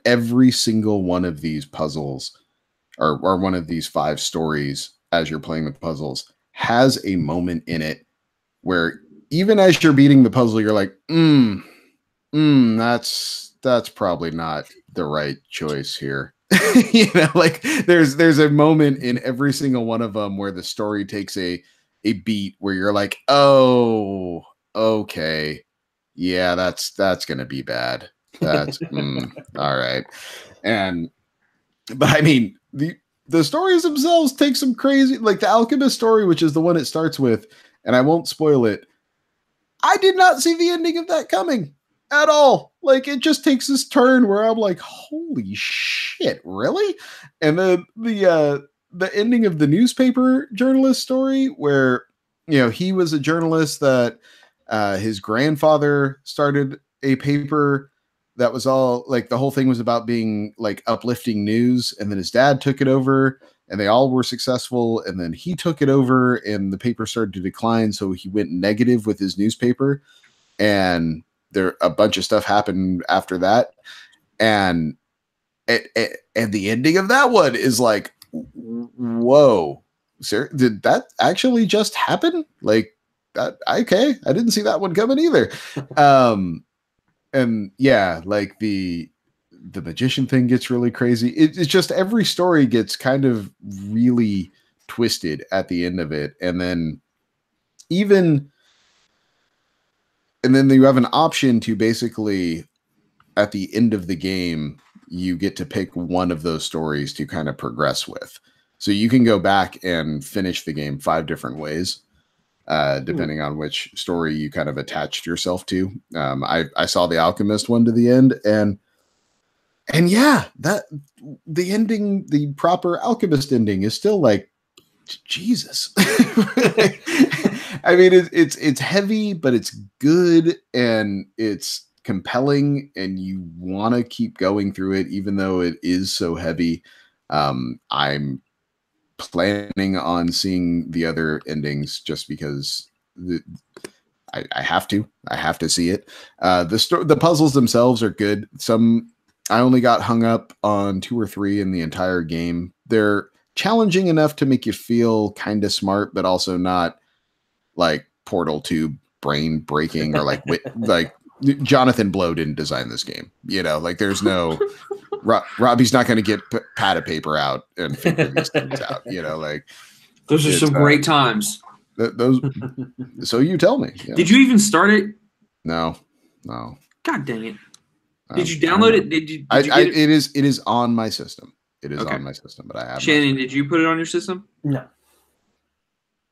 every single one of these puzzles, or one of these 5 stories, as you're playing the puzzles, has a moment in it where even as you're beating the puzzle, you're like, that's probably not the right choice here. Like there's a moment in every single one of them where the story takes a beat where you're like, oh, okay, yeah, that's gonna be bad. That's all right. But I mean, the stories themselves take some crazy, like the alchemist story, which is the one it starts with, and I won't spoil it. I did not see the ending of that coming at all. Like it just takes this turn where I'm like, holy shit, really? And then the ending of the newspaper journalist story, where he was a journalist that his grandfather started a paper that was all like the whole thing was about being like uplifting news, and then his dad took it over and they all were successful, and then he took it over and the paper started to decline, so he went negative with his newspaper, and there a bunch of stuff happened after that, and the ending of that one is like, whoa, sir, did that actually just happen? Like that? Okay, I didn't see that one coming either. And yeah, like the magician thing gets really crazy. It's just every story gets kind of really twisted at the end of it, and then you have an option to basically at the end of the game you get to pick one of those stories to kind of progress with. So you can go back and finish the game 5 different ways, depending on which story you kind of attached yourself to. I saw the Alchemist one to the end, and yeah, that the ending, the proper Alchemist ending, is still like, Jesus. I mean, it's heavy, but it's good and it's compelling, and you want to keep going through it, even though it is so heavy. I'm planning on seeing the other endings just because I have to see it. The puzzles themselves are good. I only got hung up on 2 or 3 in the entire game. They're challenging enough to make you feel kind of smart, but also not like Portal 2 brain breaking or like like Jonathan Blow didn't design this game. You know, like there's no Robbie's not going to get pad of paper out and figure these things out. You know, like those are some great times. Those. So you tell me. Yeah. Did you even start it? No. God dang it! Did you download it? Did you get it? It is on my system. It is on my system, but I have. Shannon, did you put it on your system?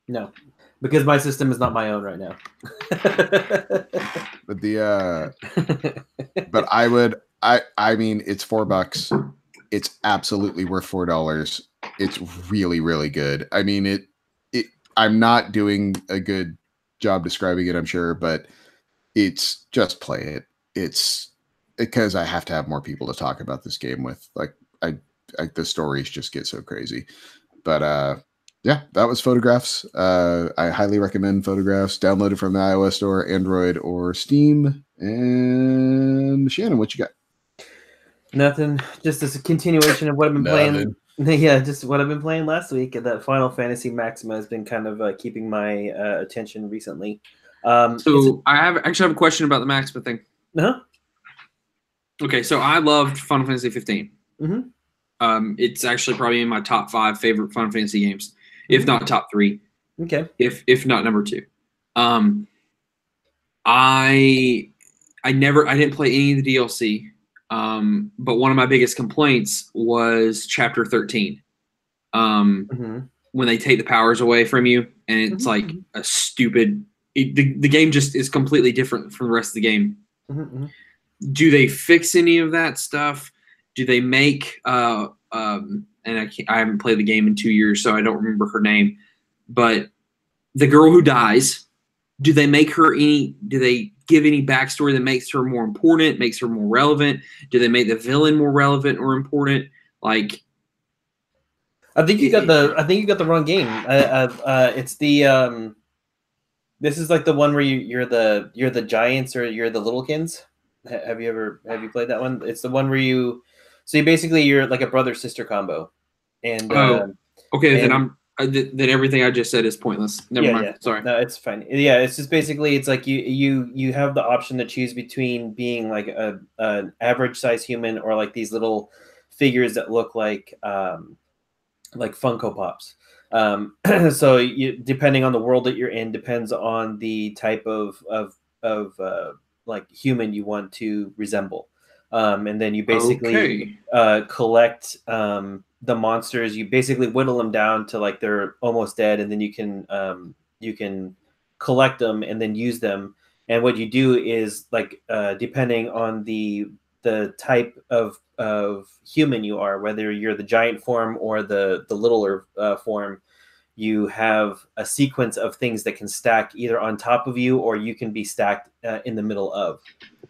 No, because my system is not my own right now. But but I mean, it's $4. It's absolutely worth $4. It's really, really good. I mean, I'm not doing a good job describing it, I'm sure, but it's just play it. It's because I have to have more people to talk about this game with. Like the stories just get so crazy. But yeah, that was Photographs. I highly recommend Photographs. Download it from the iOS store, Android, or Steam. And Shannon, what you got? Nothing. Just as a continuation of what I've been playing. Yeah, just what I've been playing last week. That Final Fantasy Maxima has been kind of keeping my attention recently. So I have a question about the Maxima thing. Uh-huh. Okay, so I loved Final Fantasy 15. Mm-hmm. It's actually probably in my top 5 favorite Final Fantasy games, if not top 3. Okay. If not number 2. I didn't play any of the DLC. But one of my biggest complaints was Chapter 13. When they take the powers away from you, and it's like a stupid. The game just is completely different from the rest of the game. Do they fix any of that stuff? Do they make and I haven't played the game in 2 years, so I don't remember her name. But the girl who dies, do they make her any? Do they give any backstory that makes her more important, makes her more relevant? Do they make the villain more relevant or important? Like, I think you got the wrong game. It's the this is like the one where you're the giants or you're the littlekins. Have you played that one? It's the one where you're like a brother sister combo. And okay, then then everything I just said is pointless. Never mind. Yeah. Sorry. No, it's fine. Yeah, it's just basically it's like you have the option to choose between being like an average size human or like these little figures that look like Funko Pops. So depending on the world that you're in depends on the type of like human you want to resemble. And then you basically collect the monsters. You basically whittle them down to like they're almost dead, and then you can collect them and then use them. And what you do is like depending on the type of human you are, whether you're the giant form or the littler form, you have a sequence of things that can stack either on top of you or you can be stacked in the middle of.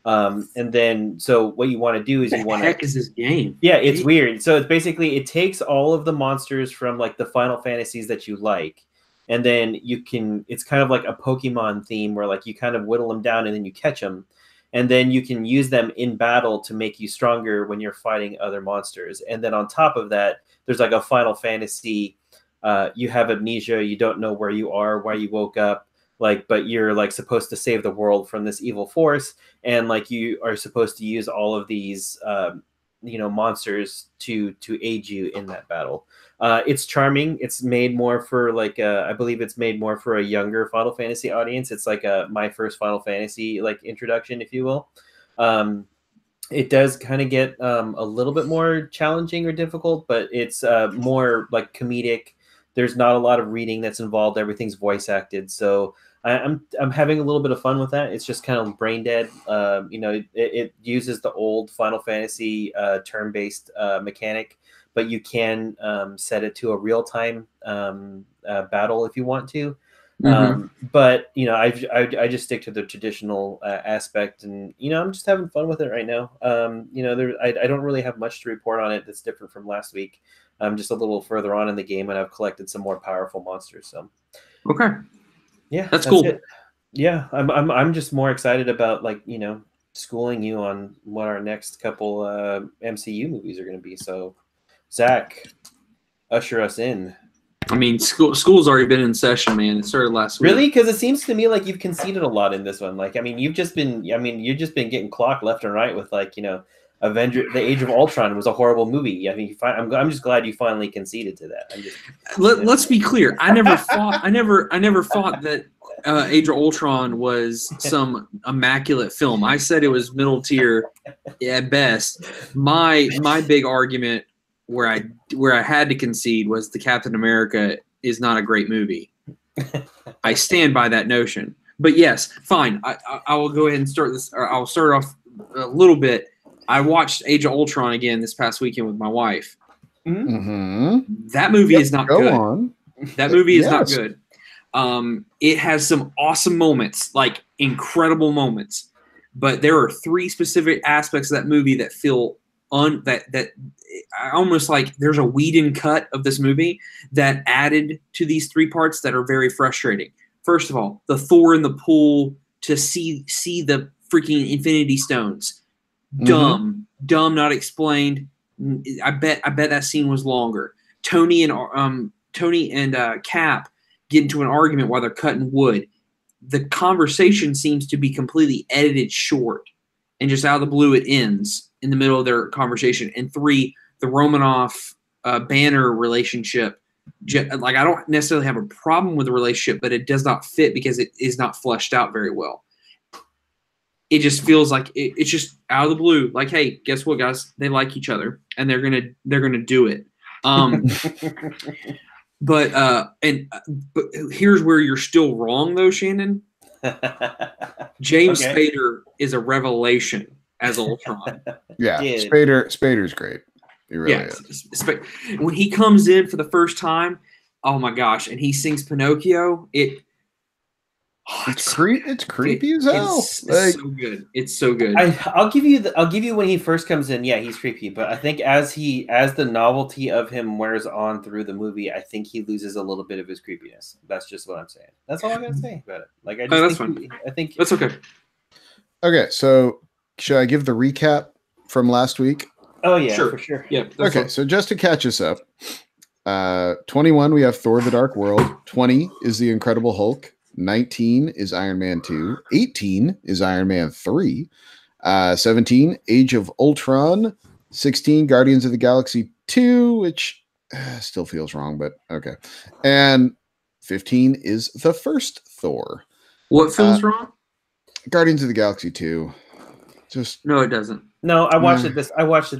And then, so what you want to do is What you the want heck to. is this game? Yeah, it's Jeez. weird. So it's basically it takes all of the monsters from like the Final Fantasies that you like, and then you can. It's kind of like a Pokemon theme where like you kind of whittle them down and then you catch them, and then you can use them in battle to make you stronger when you're fighting other monsters. And then on top of that, there's like a Final Fantasy. You have amnesia. You don't know where you are, why you woke up. Like, but you're like supposed to save the world from this evil force, and like you are supposed to use all of these monsters to aid you in that battle. It's charming. It's made more for like I believe it's made more for a younger Final Fantasy audience. It's like a my first Final Fantasy like introduction, if you will. It does kind of get a little bit more challenging or difficult, but it's more like comedic. There's not a lot of reading that's involved. Everything's voice acted, so I'm having a little bit of fun with that. It's just kind of brain dead. It uses the old Final Fantasy turn-based mechanic, but you can set it to a real-time battle if you want to. But I just stick to the traditional aspect, and I'm just having fun with it right now. I don't really have much to report on it that's different from last week. I'm just a little further on in the game, and I've collected some more powerful monsters. So Okay, yeah, that's cool. it. Yeah, I'm just more excited about schooling you on what our next couple MCU movies are going to be. So Zach, usher us in. I mean, school's already been in session, man. It started last week. Really? Because it seems to me like you've conceded a lot in this one. Like, I mean, you've just been getting clocked left and right with Avenger: The Age of Ultron was a horrible movie. I mean, I'm just glad you finally conceded to that. Let's be clear. I never thought that Age of Ultron was some immaculate film. I said it was middle tier at best. My big argument where I had to concede was the Captain America is not a great movie. I stand by that notion. But yes, fine. I will go ahead and start this. Or I'll start off a little bit. I watched Age of Ultron again this past weekend with my wife. Mm-hmm. That movie is not go good. On. That movie is not good. It has some awesome moments, like incredible moments. But there are three specific aspects of that movie that feel that almost like there's a Whedon cut of this movie that added to these three parts that are very frustrating. First of all, the Thor in the pool to see the freaking Infinity Stones. Dumb, not explained. I bet that scene was longer. Tony and Cap get into an argument while they're cutting wood. The conversation seems to be completely edited short, and just out of the blue, it ends in the middle of their conversation. And three, the Romanoff Banner relationship. Like, I don't necessarily have a problem with the relationship, but it does not fit because it is not fleshed out very well. It just feels like it's just out of the blue. Like, hey, guess what, guys? They like each other, and they're gonna do it. But here's where you're still wrong, though, Shannon. James Spader is a revelation as Ultron. Yeah, Spader's great. He really is. When he comes in for the first time, oh my gosh, and he sings Pinocchio, it's creepy as hell. It's so good. It's so good. I'll give you when he first comes in. Yeah, he's creepy, but I think as the novelty of him wears on through the movie, I think he loses a little bit of his creepiness. That's just what I'm saying. That's all I gotta say about it. Like, I think that's okay. Okay, so should I give the recap from last week? Oh yeah, sure. For sure. Yeah. Okay, so just to catch us up, 21 we have Thor: The Dark World. 20 is the Incredible Hulk. 19 is Iron Man 2. 18 is Iron Man 3. 17, Age of Ultron. 16, Guardians of the Galaxy 2, which still feels wrong, but okay. And 15 is the first Thor. What feels wrong? Guardians of the Galaxy 2. Just no, it doesn't. No, I watched it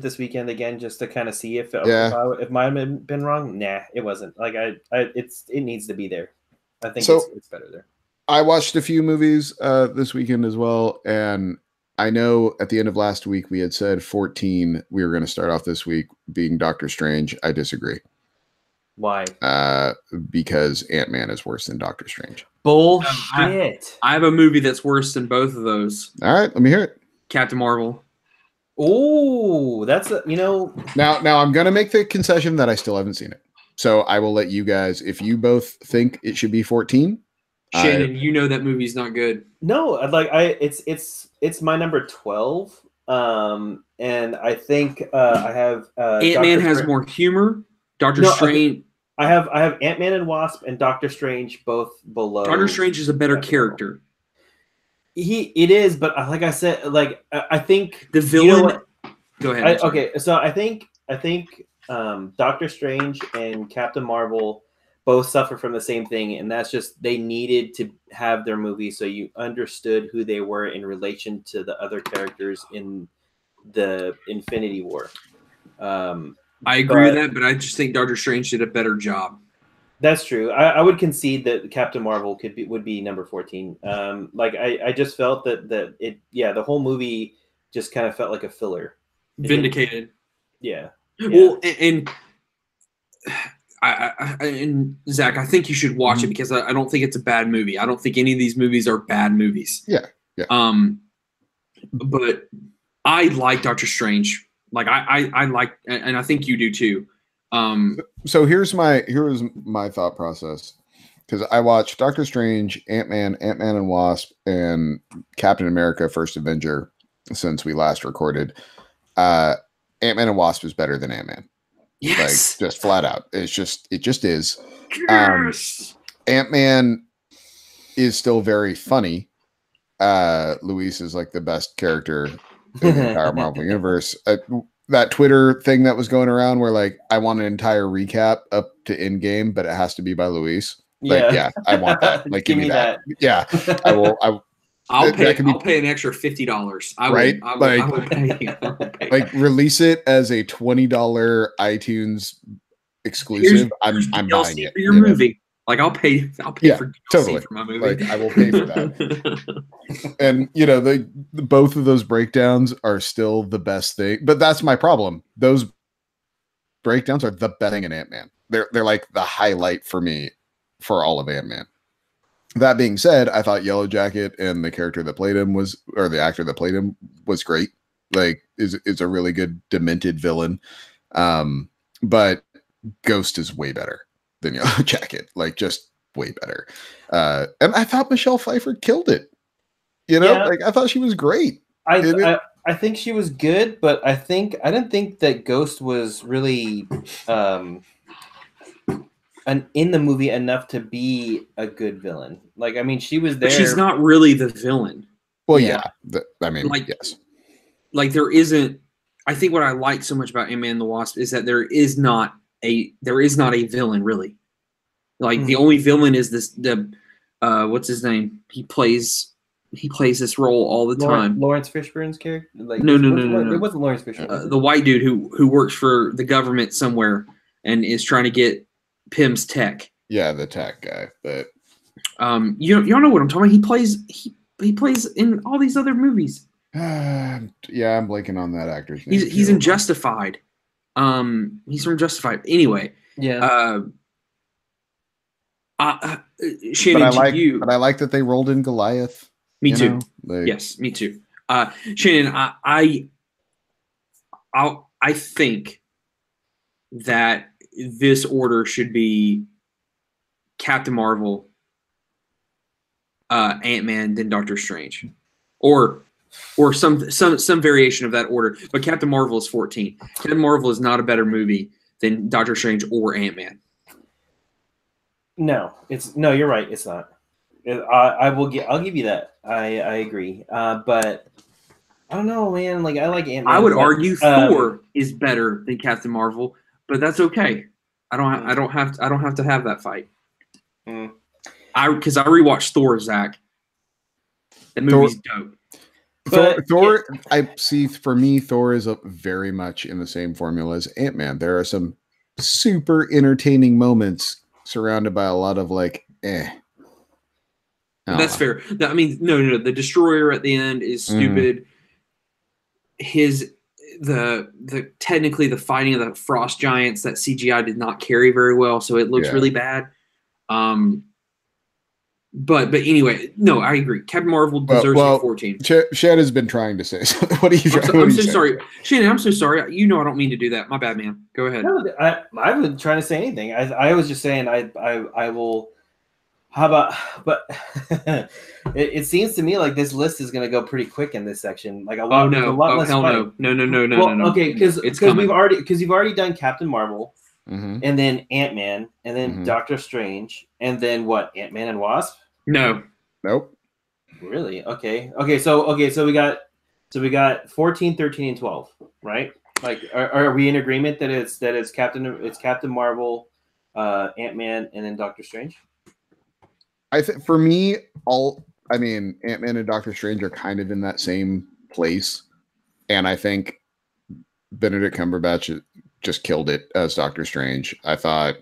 this weekend again just to kind of see if it might have been wrong. Nah, it wasn't. Like it needs to be there. I think it's better there. I watched a few movies this weekend as well, and I know at the end of last week we had said 14 we were going to start off this week being Doctor Strange. I disagree. Why? Because Ant-Man is worse than Doctor Strange. Bullshit. I have a movie that's worse than both of those. All right, let me hear it. Captain Marvel. Oh, that's Now I'm gonna make the concession that I still haven't seen it. So I will let you guys, if you both think it should be 14. Shannon, you know that movie's not good. No, it's my number 12. And I think I have Ant-Man has more humor. Doctor Strange. I have Ant-Man and Wasp and Doctor Strange both below. Doctor Strange is a better character. It is, but like I said, like I think the villain. Go ahead. Okay, so I think Doctor Strange and Captain Marvel both suffer from the same thing, and that's just they needed to have their movie so you understood who they were in relation to the other characters in the Infinity War. I agree with that, but I just think Doctor Strange did a better job. That's true. I would concede that Captain Marvel would be number 14. Like I just felt that the whole movie just kind of felt like a filler. Vindicated. Yeah. Well, and and Zach, I think you should watch it because I don't think it's a bad movie. I don't think any of these movies are bad movies. Yeah. But I like Doctor Strange. Like I like, and I think you do too. So here's my thought process, because I watched Doctor Strange, Ant-Man and Wasp, and Captain America: First Avenger since we last recorded. Ant-Man and Wasp is better than Ant-Man. Yes, like just flat out. It just is. Yes. Ant-Man is still very funny. Luis is like the best character in the entire Marvel universe. That Twitter thing that was going around where like I want an entire recap up to Endgame, but it has to be by Luis. Like, yeah, I want that. Like, give me that. Yeah, I will. I'll pay an extra $50. I will pay. Like release it as a $20 iTunes exclusive. I'm buying it. For your movie. Like I'll pay for totally for my movie. Like I will pay for that. And both of those breakdowns are still the best thing. But that's my problem. Those breakdowns are the best thing in Ant-Man. They're like the highlight for me for all of Ant-Man. That being said, I thought Yellow Jacket and the character that played him the actor that played him was great. Like is a really good demented villain. But Ghost is way better than Yellow Jacket, like just way better. And I thought Michelle Pfeiffer killed it. Like I thought she was great. I think she was good, but I didn't think that Ghost was really in the movie enough to be a good villain. Like I mean, she was there. But she's not really the villain. Well, yeah. Yes. Like there isn't. I think what I like so much about Ant-Man and the Wasp is that there is not a villain really. Like the only villain is what's his name? He plays this role all the time. Lawrence Fishburne's character? Like no. It wasn't Lawrence Fishburne. The white dude who works for the government somewhere and is trying to get Pym's tech. Yeah, the tech guy. But y'all know what I'm talking about. He plays in all these other movies. Yeah, I'm blanking on that actor's name. He's in Justified. He's from Justified. Anyway. Yeah. Shannon, but I like that they rolled in Goliath. Me too. Yes, me too. Shannon, I think that this order should be Captain Marvel, Ant-Man, then Doctor Strange, or some variation of that order. But Captain Marvel is 14. Captain Marvel is not a better movie than Doctor Strange or Ant-Man. No, you're right. It's not. I'll give you that. I agree. But I don't know, man. Like I like Ant-Man. I would argue Thor is better than Captain Marvel, but that's okay. I don't have to have that fight. Because I rewatched Thor, Zach. That movie's dope. Thor, I see. For me, Thor is very much in the same formula as Ant-Man. There are some super entertaining moments surrounded by a lot of like, That's fair. I mean, no. The Destroyer at the end is stupid. The technically the fighting of the frost giants, that CGI did not carry very well, so it looks really bad. But anyway, no, I agree. Captain Marvel deserves to be 14. Shad has been trying to say something. What are you trying? I'm so sorry, Shannon. I'm so sorry. You know I don't mean to do that. My bad, man. Go ahead. No, I wasn't trying to say anything. I was just saying I will. How about? But it seems to me like this list is going to go pretty quick in this section. Like a lot. No! Less Hell fighting. no! Okay, because you've already done Captain Marvel, Mm-hmm. and then Ant-Man, and then Mhm. Doctor Strange, and then what? Ant-Man and Wasp. No. Nope. Really? Okay. So we got 14, 13, and 12, right? Like, are we in agreement that it's Captain Marvel, Ant-Man, and then Doctor Strange? I think for me, Ant-Man and Doctor Strange are kind of in that same place, and I think Benedict Cumberbatch just killed it as Doctor Strange. I thought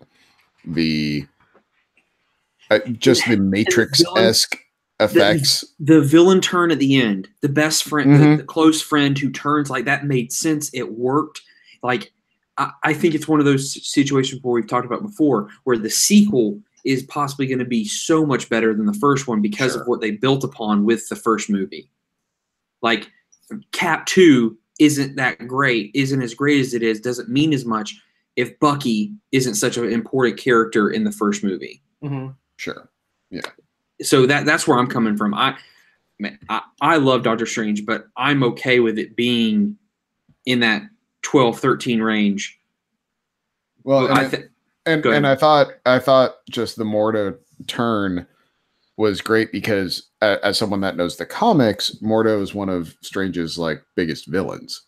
just the Matrix-esque effects. The villain turn at the end, the best friend, Mhm. the close friend who turns, like, that made sense. It worked. Like, I think it's one of those situations where we've talked about before, where the sequel is possibly going to be so much better than the first one because Sure. of what they built upon with the first movie. Like, Cap 2 isn't that great, isn't as great as it is, doesn't mean as much if Bucky isn't such an important character in the first movie. Mm-hmm. Sure. Yeah. So that's where I'm coming from. I love Doctor Strange, but I'm okay with it being in that 12, 13 range. Well, Go and ahead. I thought just the Mordo turn was great because as someone that knows the comics, Mordo is one of Strange's like biggest villains.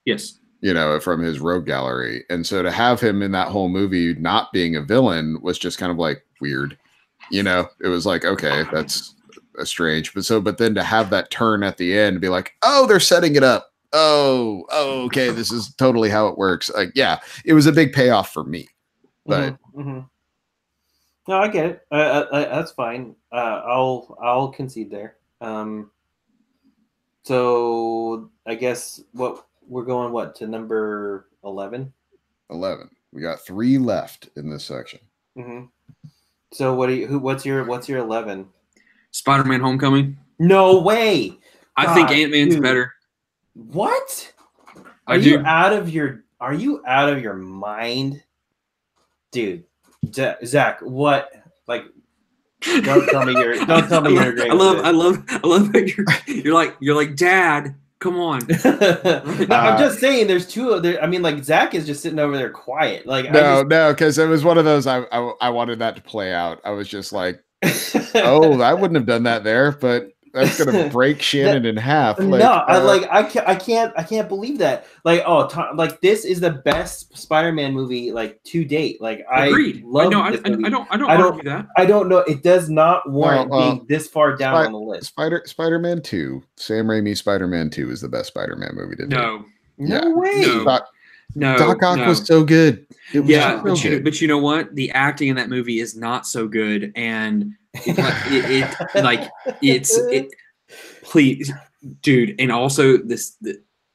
Yes. You know, from his rogue gallery. And so to have him in that whole movie not being a villain was just kind of like weird. You know, it was like, okay, that's strange. But then to have that turn at the end and be like, oh, they're setting it up. Oh, okay, this is totally how it works. Like, yeah, it was a big payoff for me. But Mm-hmm. No, I get it. That's fine. I'll concede there. So I guess we're going to number 11. 11. We got 3 left in this section. Mm-hmm. So what's your 11? Spider-Man: Homecoming. No way. I think Ant-Man's better. What? I do. Are you out of your mind, dude? Zach, what? Like, don't tell me you're agreeing. I love that you're like, Dad, come on. No, I'm just saying there's two of there. I mean, like, Zach is just sitting over there quiet. Like, no, because it was one of those I wanted that to play out. I was just like, oh, I wouldn't have done that there, but that's gonna break Shannon in half. Like, no, I can't believe that. Like, like this is the best Spider-Man movie like to date. Like, agreed. I love I this movie. don't argue that. I don't know. It does not warrant being this far down on the list. Spider-Man 2, Sam Raimi Spider-Man 2 is the best Spider-Man movie to date. No way. Doc Ock was so good. But you know what? The acting in that movie is not so good, and please, dude. And also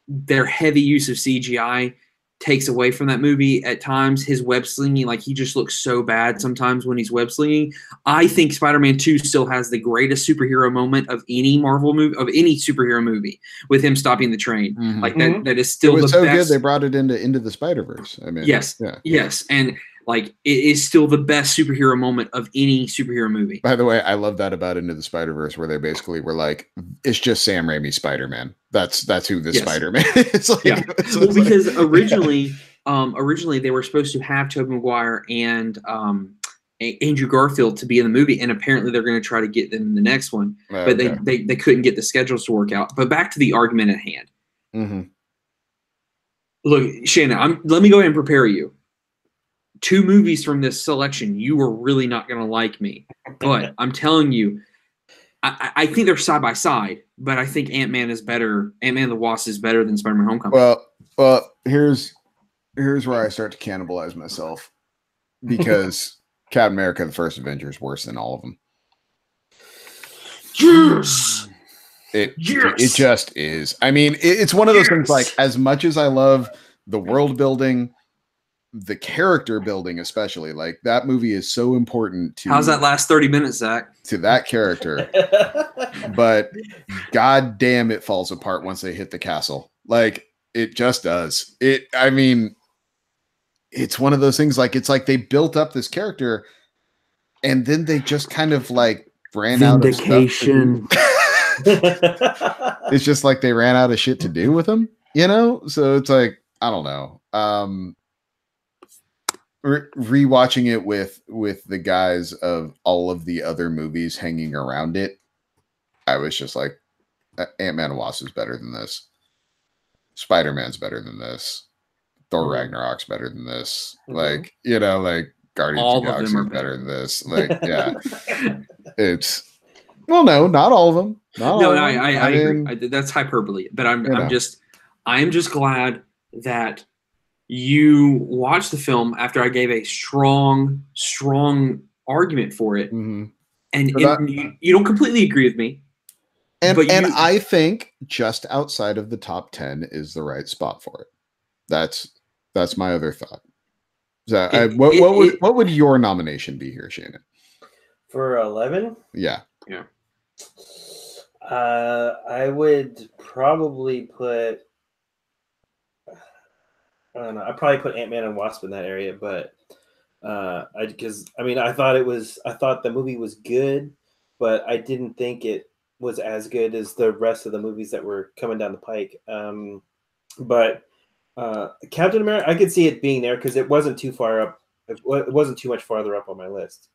their heavy use of CGI takes away from that movie at times. His web slinging, like, he just looks so bad sometimes when he's web slinging. I think Spider-Man 2 still has the greatest superhero moment of any Marvel movie, of any superhero movie, with him stopping the train. Mm-hmm. Like that is still it was the so best. Good they brought it into the Spider-Verse. I mean, yes, and like it is still the best superhero moment of any superhero movie. By the way, I love that about Into the Spider-Verse, where they basically were like, it's just Sam Raimi Spider-Man. That's who this Spider-Man is. Because originally they were supposed to have Tobey Maguire and Andrew Garfield to be in the movie, and apparently they're going to try to get them in the next one, but they couldn't get the schedules to work out. But back to the argument at hand. Mm-hmm. Look, Shannon, let me go ahead and prepare you. 2 movies from this selection, you were really not going to like me, but I'm telling you, I think they're side by side, but I think Ant-Man is better. Ant-Man and the Wasp is better than Spider-Man: Homecoming. Well, here's where I start to cannibalize myself, because Captain America: The First Avenger is worse than all of them. Yes, it just is. I mean, it's one of those things. Like, as much as I love the world building, the character building, especially, like that movie is so important to How's that last 30 minutes, Zach? to that character. But god damn, it falls apart once they hit the castle. Like it just does. I mean, it's one of those things, like it's like they built up this character and then they just kind of like ran out of stuff. It's just like they ran out of shit to do with him, you know? So it's like, I don't know. Rewatching it with the guys of all of the other movies hanging around it, I was just like, Ant-Man and Wasp is better than this. Spider-Man's better than this. Thor Ragnarok's better than this. Like, you know, like Guardians of the Galaxy is better than this. Like, yeah. It's well, no, not all of them. I agree. That's hyperbole, but I'm just glad that you watched the film after I gave a strong argument for it, and you don't completely agree with me. And I think just outside of the top 10 is the right spot for it. That's my other thought. So, what would your nomination be here, Shannon? For 11? Yeah. I would probably put. I don't know. I'd probably put Ant-Man and Wasp in that area, but I thought the movie was good, but I didn't think it was as good as the rest of the movies that were coming down the pike. But Captain America, I could see it being there because it wasn't too far up. It wasn't too much farther up on my list.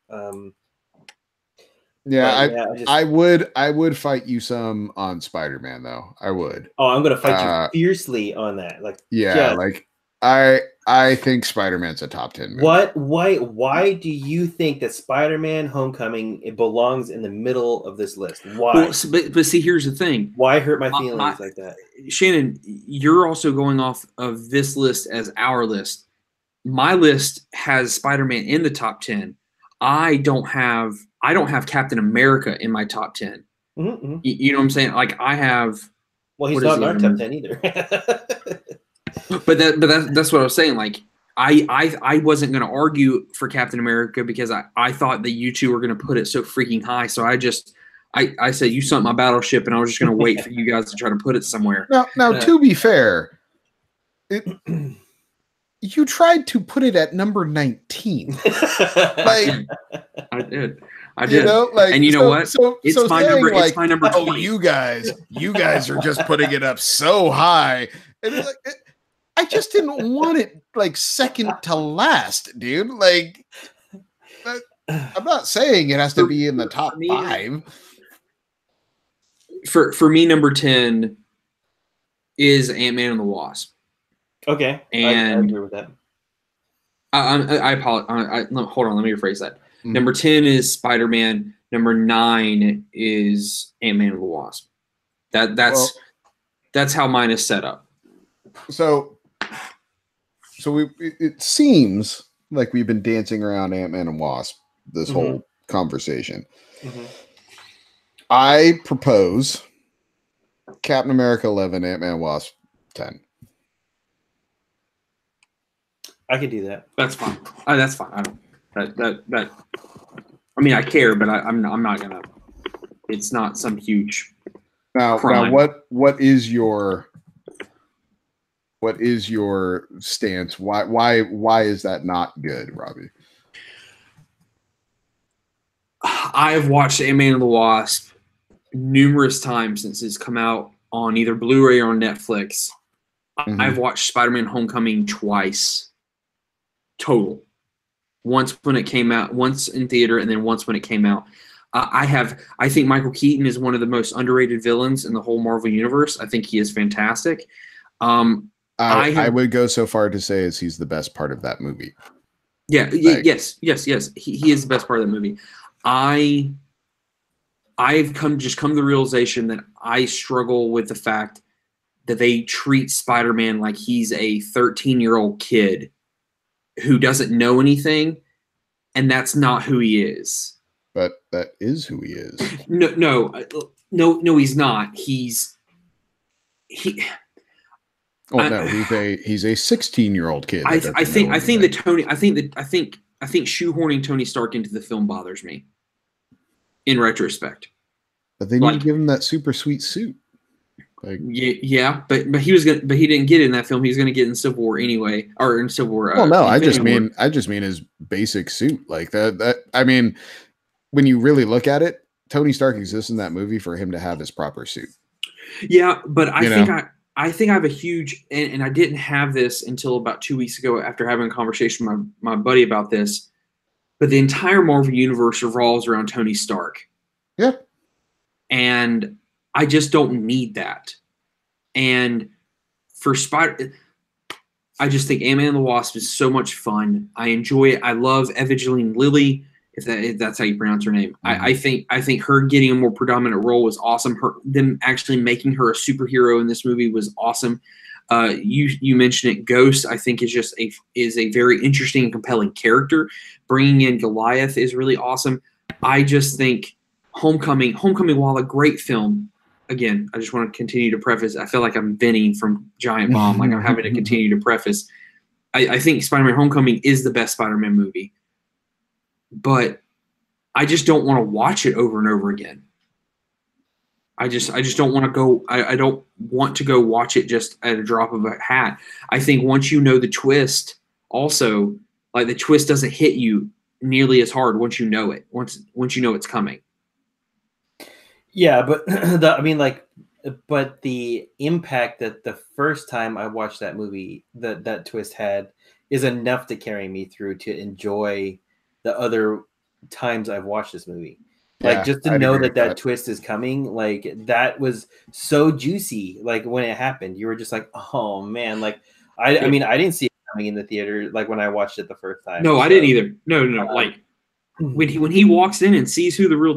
I would fight you some on Spider-Man though. I would. Oh, I'm gonna fight you fiercely on that. Like, like I think Spider-Man's a top 10 movie. Why do you think that Spider-Man Homecoming belongs in the middle of this list? Why? Well, but see, here's the thing. Why hurt my feelings like that? Shannon, you're also going off of this list as our list. My list has Spider-Man in the top 10. I don't have Captain America in my top 10. Mm-hmm. You know what I'm saying? Like I have. Well, he's not in our top 10 either. But that's what I was saying. Like I wasn't going to argue for Captain America because I thought that you two were going to put it so freaking high. So I said you sunk my battleship, and I was just going to wait for you guys to try to put it somewhere. Now to be fair, you tried to put it at number 19. I did. You know, like, and you know what? It's my number. Like, it's my number 20. Oh, you guys are just putting it up so high. And it's like, I just didn't want it like second to last, dude. Like, I'm not saying it has to be in the top 5. For me, number 10 is Ant-Man and the Wasp. Okay, and I agree with that. I apologize. Hold on, let me rephrase that. Mm-hmm. Number 10 is Spider-Man. Number 9 is Ant-Man and the Wasp. That's how mine is set up. So it seems like we've been dancing around Ant-Man and Wasp this whole conversation. Mm-hmm. I propose Captain America 11, Ant-Man and Wasp 10. I could do that. That's fine. That's fine. I don't. That. I mean, I care, but I'm not gonna. It's not some huge. Now, what is your stance? Why is that not good, Robbie? I've watched Ant-Man and the Wasp numerous times since it's come out on either Blu-ray or on Netflix. Mm-hmm. I've watched Spider-Man Homecoming twice. Total. Once when it came out, once in theater, and then once when it came out. I think Michael Keaton is one of the most underrated villains in the whole Marvel universe. I think he is fantastic. I would go so far to say as he's the best part of that movie. Yeah. Yes. He is the best part of that movie. I've come to the realization that I struggle with the fact that they treat Spider-Man like he's a 13-year-old kid who doesn't know anything, and that's not who he is. But that is who he is. No, he's not. Oh no, he's a 16-year-old kid. I think shoehorning Tony Stark into the film bothers me. In retrospect, but they need to give him that super sweet suit. Like, yeah, but he didn't get it in that film. He was going to get it in Civil War anyway, or in Civil War. Well, no, I just mean his basic suit, like that. I mean, when you really look at it, Tony Stark exists in that movie for him to have his proper suit. Yeah, but I think I have a huge, and I didn't have this until about 2 weeks ago after having a conversation with my buddy about this. But the entire Marvel universe revolves around Tony Stark. Yeah, and I just don't need that. And for I just think Ant-Man and the Wasp is so much fun. I enjoy it. I love Evangeline Lilly, if that's how you pronounce her name. Mm-hmm. I think her getting a more predominant role was awesome. Them actually making her a superhero in this movie was awesome. You mentioned it. Ghost, I think, is a very interesting and compelling character. Bringing in Goliath is really awesome. I just think Homecoming, while a great film, again, I just want to continue to preface. I feel like I'm Vinny from Giant Bomb. Like I'm having to continue to preface. I think Spider-Man Homecoming is the best Spider-Man movie, but I just don't want to watch it over and over again. I just don't want to go. I don't want to go watch it just at a drop of a hat. I think once you know the twist, also like the twist doesn't hit you nearly as hard once you know it. Once you know it's coming. Yeah, but but the impact that the first time I watched that movie that twist had is enough to carry me through to enjoy the other times I've watched this movie. Like just to know that twist is coming, like that was so juicy. Like when it happened, you were just like, oh man, like I mean I didn't see it coming in the theater like when I watched it the first time. No, I didn't either. No. Like when he walks in and sees who the real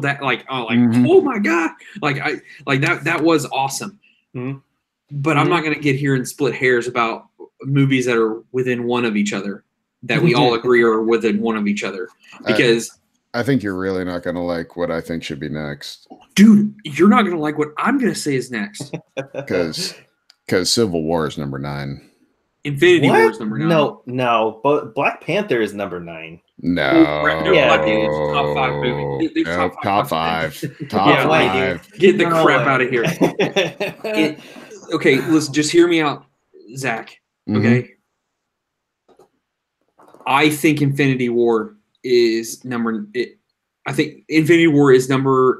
oh my god, that was awesome. Mm-hmm. But I'm not going to get here and split hairs about movies that are within one of each other that we all agree are within one of each other, because I think you're really not going to like what I think should be next, dude. You're not going to like what I'm going to say is next because Civil War is number 9. Infinity War is number 9. No, but Black Panther is number 9. No, dude, top 5 movie. Top 5. Get the crap out of here. Okay, listen, just hear me out, Zach. Okay, I think Infinity War is number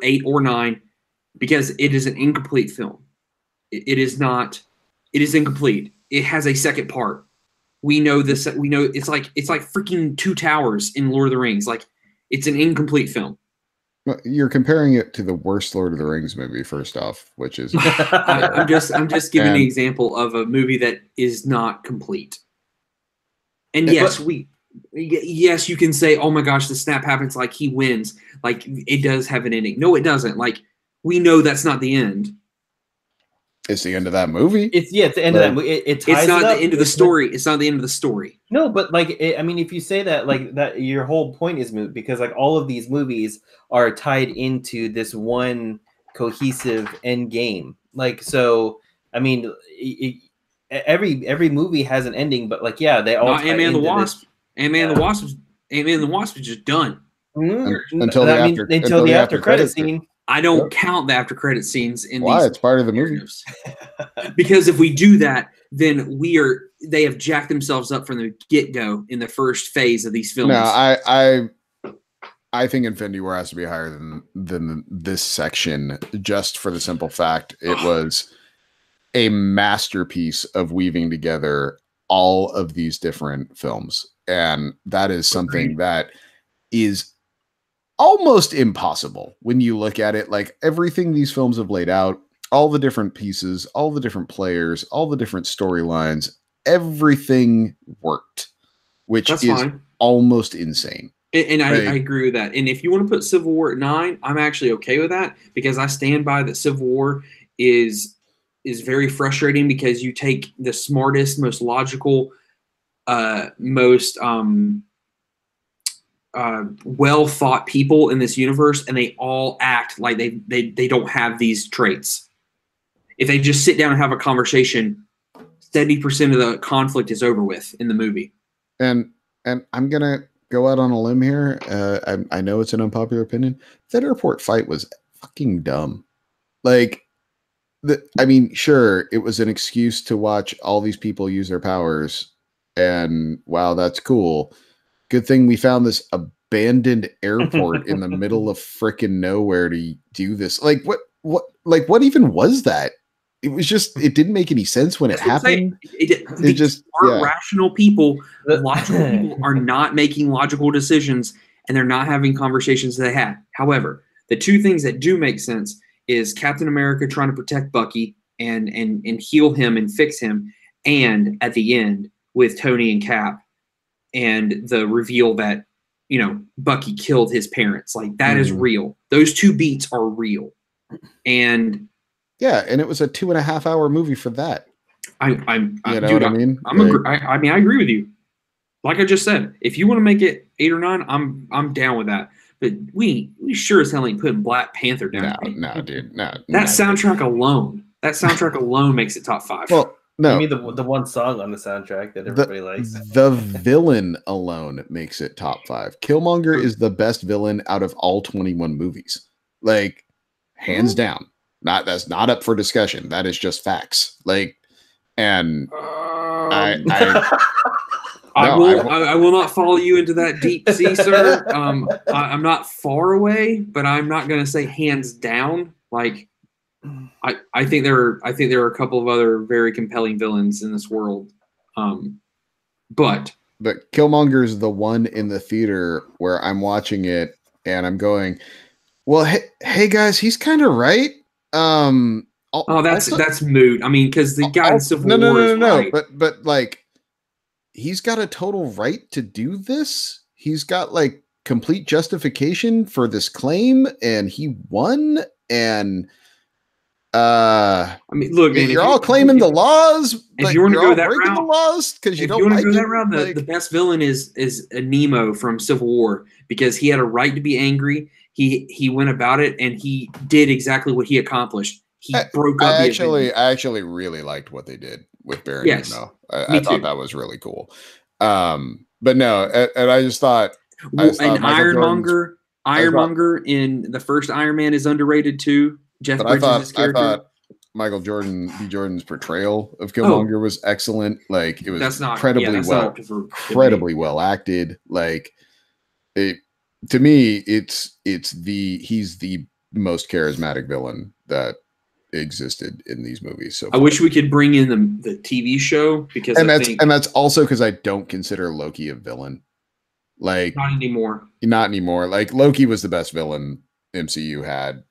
8 or 9 because it is an incomplete film. It is not. It is incomplete. It has a second part. We know this. We know it's like freaking Two Towers in Lord of the Rings. Like it's an incomplete film. You're comparing it to the worst Lord of the Rings movie, first off, which is I'm just giving an example of a movie that is not complete. And yes, you can say, oh my gosh, the snap happens, like he wins, like it does have an ending. No, it doesn't. Like we know that's not the end. It's the end of that movie. It's the end of that movie. It's not the end of the story. It's not the end of the story. No, but like, I mean, if you say that, like that, your whole point is moot because like all of these movies are tied into this one cohesive end game. Like, so, I mean, every movie has an ending, but like, yeah, they all. Not Ant-Man and the Wasp. Ant-Man and the Wasp is just done. Until the after credit scene. I don't count the after credit scenes in Why? It's part of the movie. Because if we do that, then they have jacked themselves up from the get-go in the first phase of these films. No, I think Infinity War has to be higher than this section, just for the simple fact it was a masterpiece of weaving together all of these different films. And that is something that is almost impossible when you look at it. Like everything these films have laid out, all the different pieces, all the different players, all the different storylines, everything worked, which is fine. Almost insane. And I agree with that. And if you want to put Civil War at 9, I'm actually okay with that because I stand by that Civil War is very frustrating because you take the smartest, most logical, most well thought people in this universe, and they all act like they don't have these traits. If they just sit down and have a conversation, 70% of the conflict is over with in the movie. And I'm gonna go out on a limb here. I know it's an unpopular opinion. That airport fight was fucking dumb. Like, I mean, sure, it was an excuse to watch all these people use their powers, and wow, that's cool. Good thing we found this abandoned airport in the middle of frickin' nowhere to do this. Like, what even was that? It was just, it didn't make any sense when it happened. It just rational people, logical people are not making logical decisions, and they're not having conversations they had. However, the two things that do make sense is Captain America trying to protect Bucky and heal him and fix him, and at the end with Tony and Cap and the reveal that, you know, Bucky killed his parents. Like, that is real. Those two beats are real. And yeah, and it was a 2.5 hour movie for that. I agree with you. Like I just said, if you want to make it 8 or 9, I'm down with that. But we sure as hell ain't putting Black Panther down. No, dude, no. That soundtrack alone makes it top 5. Well, no, I mean the one song on the soundtrack that everybody likes. The villain alone makes it top 5. Killmonger is the best villain out of all 21 movies, like hands down. That's not up for discussion. That is just facts. Like, and I will not follow you into that deep sea, sir. I'm not far away, but I'm not going to say hands down. Like, I think there are a couple of other very compelling villains in this world. But Killmonger is the one in the theater where I'm watching it and I'm going, well, hey guys, he's kind of right. That's moot. I mean, because the guy in Civil War is right. But like, he's got a total right to do this. He's got like complete justification for this claim, and he won. And I mean, look, man, you're all claiming the laws. If you want to go that route, the laws because you don't want like to go that route, the best villain is Nemo from Civil War, because he had a right to be angry. He went about it and he did exactly what he accomplished. He broke up. I actually really liked what they did with Baron Nemo. I thought that was really cool. But no, and I just thought, Ironmonger in the first Iron Man is underrated too. Jeff Bridges' character. I thought Michael B. Jordan's portrayal of Killmonger was excellent. Like, it was incredibly well acted. Like, to me, he's the most charismatic villain that existed in these movies. So I wish we could bring in the TV show, because that's also because I don't consider Loki a villain. Like, not anymore. Like, Loki was the best villain MCU had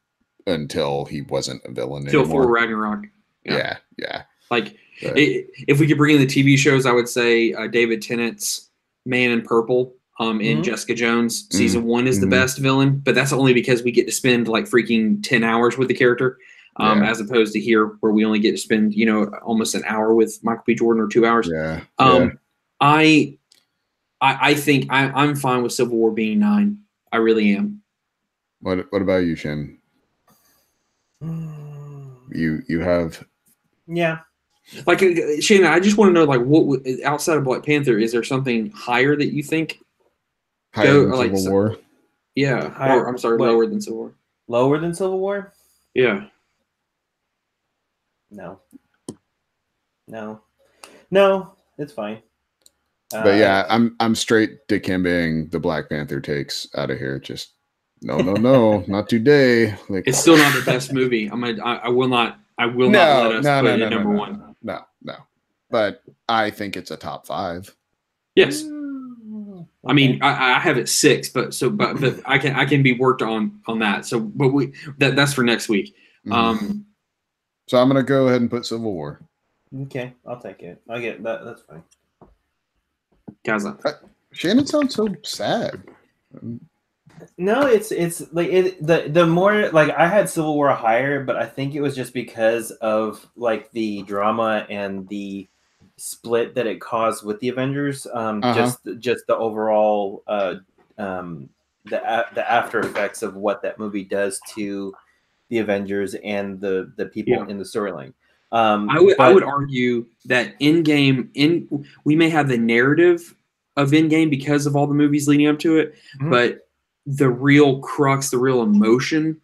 until he wasn't a villain anymore. Until Thor Ragnarok. Yeah. Like, if we could bring in the TV shows, I would say David Tennant's Man in Purple in Jessica Jones season 1 is the best villain, but that's only because we get to spend like freaking 10 hours with the character, as opposed to here where we only get to spend, you know, almost an hour with Michael B. Jordan, or 2 hours. I think I'm fine with Civil War being 9. I really am. What about you, Shin? You have, like, Shannon, I just want to know, like, what outside of Black Panther, is there something higher that you think? Higher than Civil War? Yeah. Or, I'm sorry, lower than Civil War. Lower than Civil War? Yeah. No, it's fine. But yeah, I'm straight Dikembeing the Black Panther takes out of here. Just no, not today. Like, it's still not the best movie. I will not let us put it at number 1. No. But I think it's a top 5. Yes. I mean, I have it 6, but I can be worked on that. So, but that's for next week. So I'm gonna go ahead and put Civil War. Okay, I'll take it. I get that. That's fine. Gaza. Shannon sounds so sad. No, it's like the more, like, I had Civil War higher, but I think it was just because of like the drama and the split that it caused with the Avengers. Just the overall the after effects of what that movie does to the Avengers and the people in the storyline. I would argue that we may have the narrative of Endgame because of all the movies leading up to it, but the real crux, the real emotion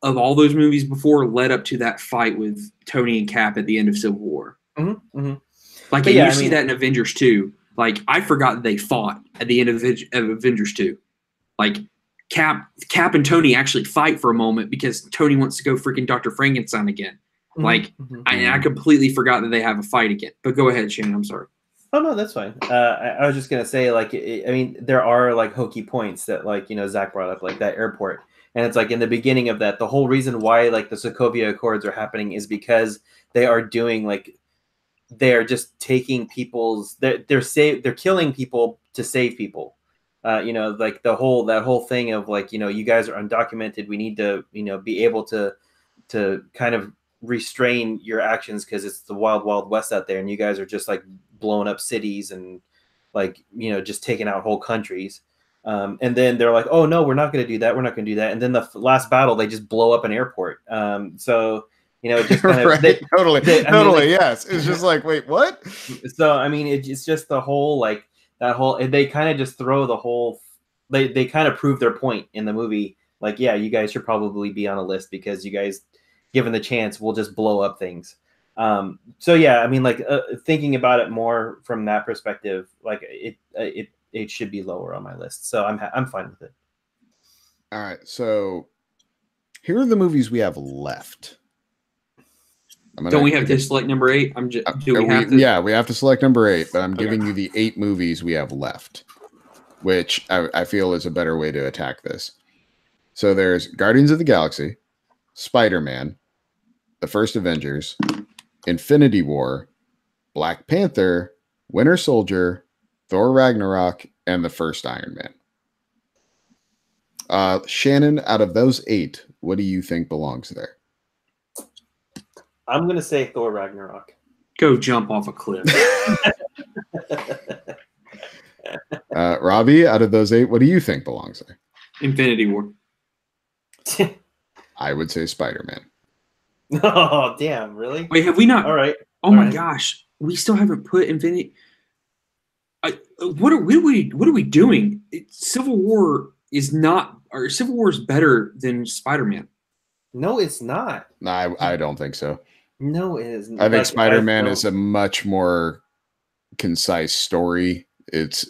of all those movies before led up to that fight with Tony and Cap at the end of Civil War. Like, you see that in Avengers 2. Like, I forgot that they fought at the end of Avengers 2. Like, Cap and Tony actually fight for a moment because Tony wants to go freaking Dr. Frankenstein again. Like, I completely forgot that they have a fight again. But go ahead, Shannon. I'm sorry. Oh, no, that's fine. I was just going to say, like, I mean, there are, like, hokey points that, like, you know, Zach brought up, like that airport. And it's like in the beginning of that, the whole reason why, like, the Sokovia Accords are happening is because they are doing, like, they're just taking people's, they're killing people to save people. You know, like that whole thing of like, you know, you guys are undocumented. We need to, you know, be able to kind of restrain your actions because it's the wild, wild west out there. And you guys are just like blowing up cities and like, you know, just taking out whole countries. And then they're like, oh no, we're not going to do that. We're not going to do that. And then the last battle, they just blow up an airport. So, you know, it just kind of right. Totally. Yes. It's just like, wait, what? So, I mean, it's just the whole, like that whole, they kind of just throw the whole, they kind of prove their point in the movie. Like, yeah, you guys should probably be on a list because you guys, given the chance, will just blow up things. So yeah, I mean, like thinking about it more from that perspective, like it should be lower on my list. So I'm fine with it. All right. So here are the movies we have left. Don't we have to select number 8? Yeah, we have to select number 8, but I'm giving you the 8 movies we have left, which I feel is a better way to attack this. So there's Guardians of the Galaxy, Spider-Man, The First Avengers, Infinity War, Black Panther, Winter Soldier, Thor Ragnarok, and the first Iron Man. Shannon, out of those 8, what do you think belongs there? I'm going to say Thor Ragnarok. Go jump off a cliff. Robbie, out of those 8, what do you think belongs there? Infinity War. I would say Spider-Man. Oh, damn, really? Wait, have we not? All right. Oh my gosh. We still haven't put Infinity. What are we doing? Civil War is not, or Civil War is better than Spider-Man. No, it's not. No, I don't think so. No, it isn't. I think Spider-Man is a much more concise story. There's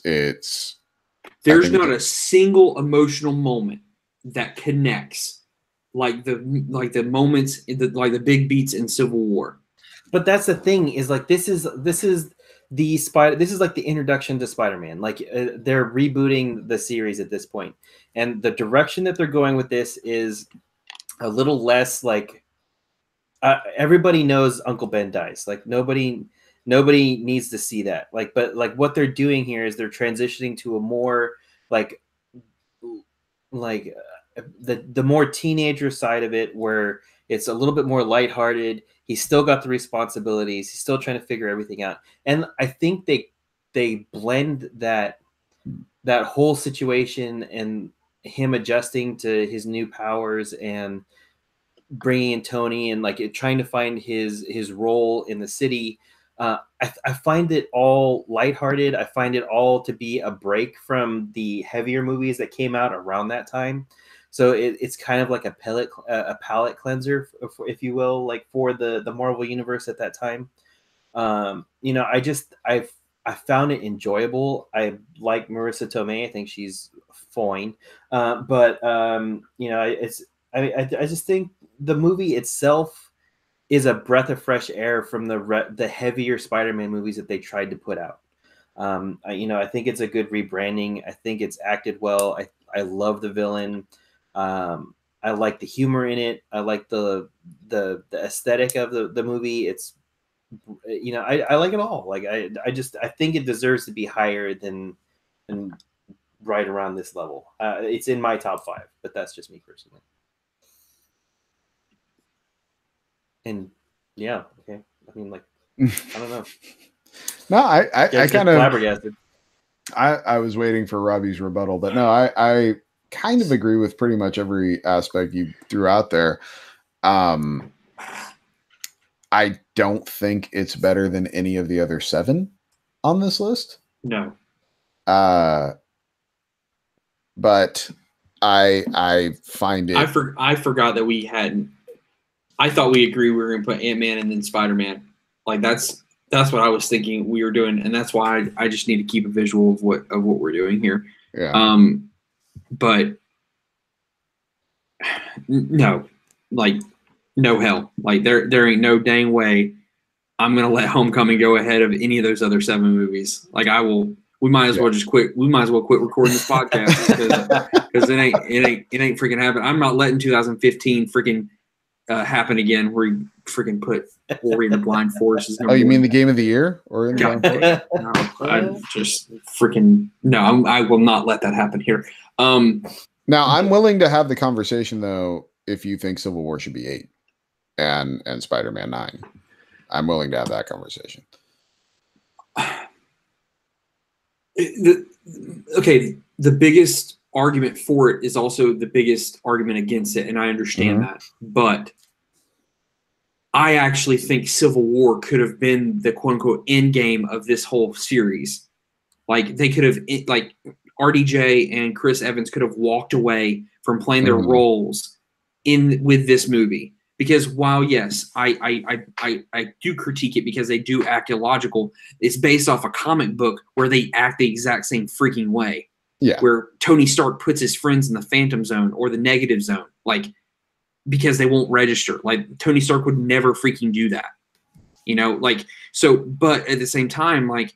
not a single emotional moment that connects like the moments in the big beats in Civil War. But that's the thing is like this is like the introduction to Spider-Man. Like they're rebooting the series at this point, and the direction that they're going with this is a little less like everybody knows Uncle Ben dies. Like nobody needs to see that. Like, but like what they're doing here is they're transitioning to a more like the more teenager side of it, where it's a little bit more lighthearted. He's still got the responsibilities. He's still trying to figure everything out. And I think they blend that whole situation and him adjusting to his new powers and bringing in Tony and like trying to find his role in the city. I find it all lighthearted. I find it all to be a break from the heavier movies that came out around that time. So it's kind of like a palate cleanser, if you will, like for the Marvel universe at that time. You know, I found it enjoyable. I like Marissa Tomei. I think she's fine. But you know, I just think the movie itself is a breath of fresh air from the heavier Spider-Man movies that they tried to put out. You know, I think it's a good rebranding. I think it's acted well. I love the villain. I like the humor in it. I like the aesthetic of the movie. It's, you know, I like it all. Like I think it deserves to be higher than right around this level. It's in my top 5, but that's just me personally. And yeah, okay. I mean, like, I don't know. No, I kind of flabbergasted. I was waiting for Robbie's rebuttal, but no, I kind of agree with pretty much every aspect you threw out there. I I don't think it's better than any of the other 7 on this list. No. But I find it. I forgot that we hadn't. I thought we agreed we were going to put Ant-Man and then Spider-Man. Like that's what I was thinking we were doing, and that's why I just need to keep a visual of what we're doing here. Yeah. But no, like no hell, like there ain't no dang way I'm gonna let Homecoming go ahead of any of those other 7 movies. Like I will. We might as well just quit. We might as well quit recording this podcast because it ain't freaking happen. I'm not letting 2015 freaking happen again where you freaking put Ori and the Blind Forest. Oh, you mean the game of the year or in the Blind Forest? No, I just freaking no. I will not let that happen here. Now I'm willing to have the conversation though. If you think Civil War should be 8 and Spider-Man 9, I'm willing to have that conversation. The biggest argument for it is also the biggest argument against it, and I understand that. But I actually think Civil War could have been the quote-unquote end game of this whole series. Like they could have, like RDJ and Chris Evans could have walked away from playing their roles with this movie. Because while yes, I do critique it because they do act illogical, it's based off a comic book where they act the exact same freaking way. Yeah. Where Tony Stark puts his friends in the Phantom Zone or the Negative Zone, like because they won't register. Like Tony Stark would never freaking do that. You know, like so, but at the same time, like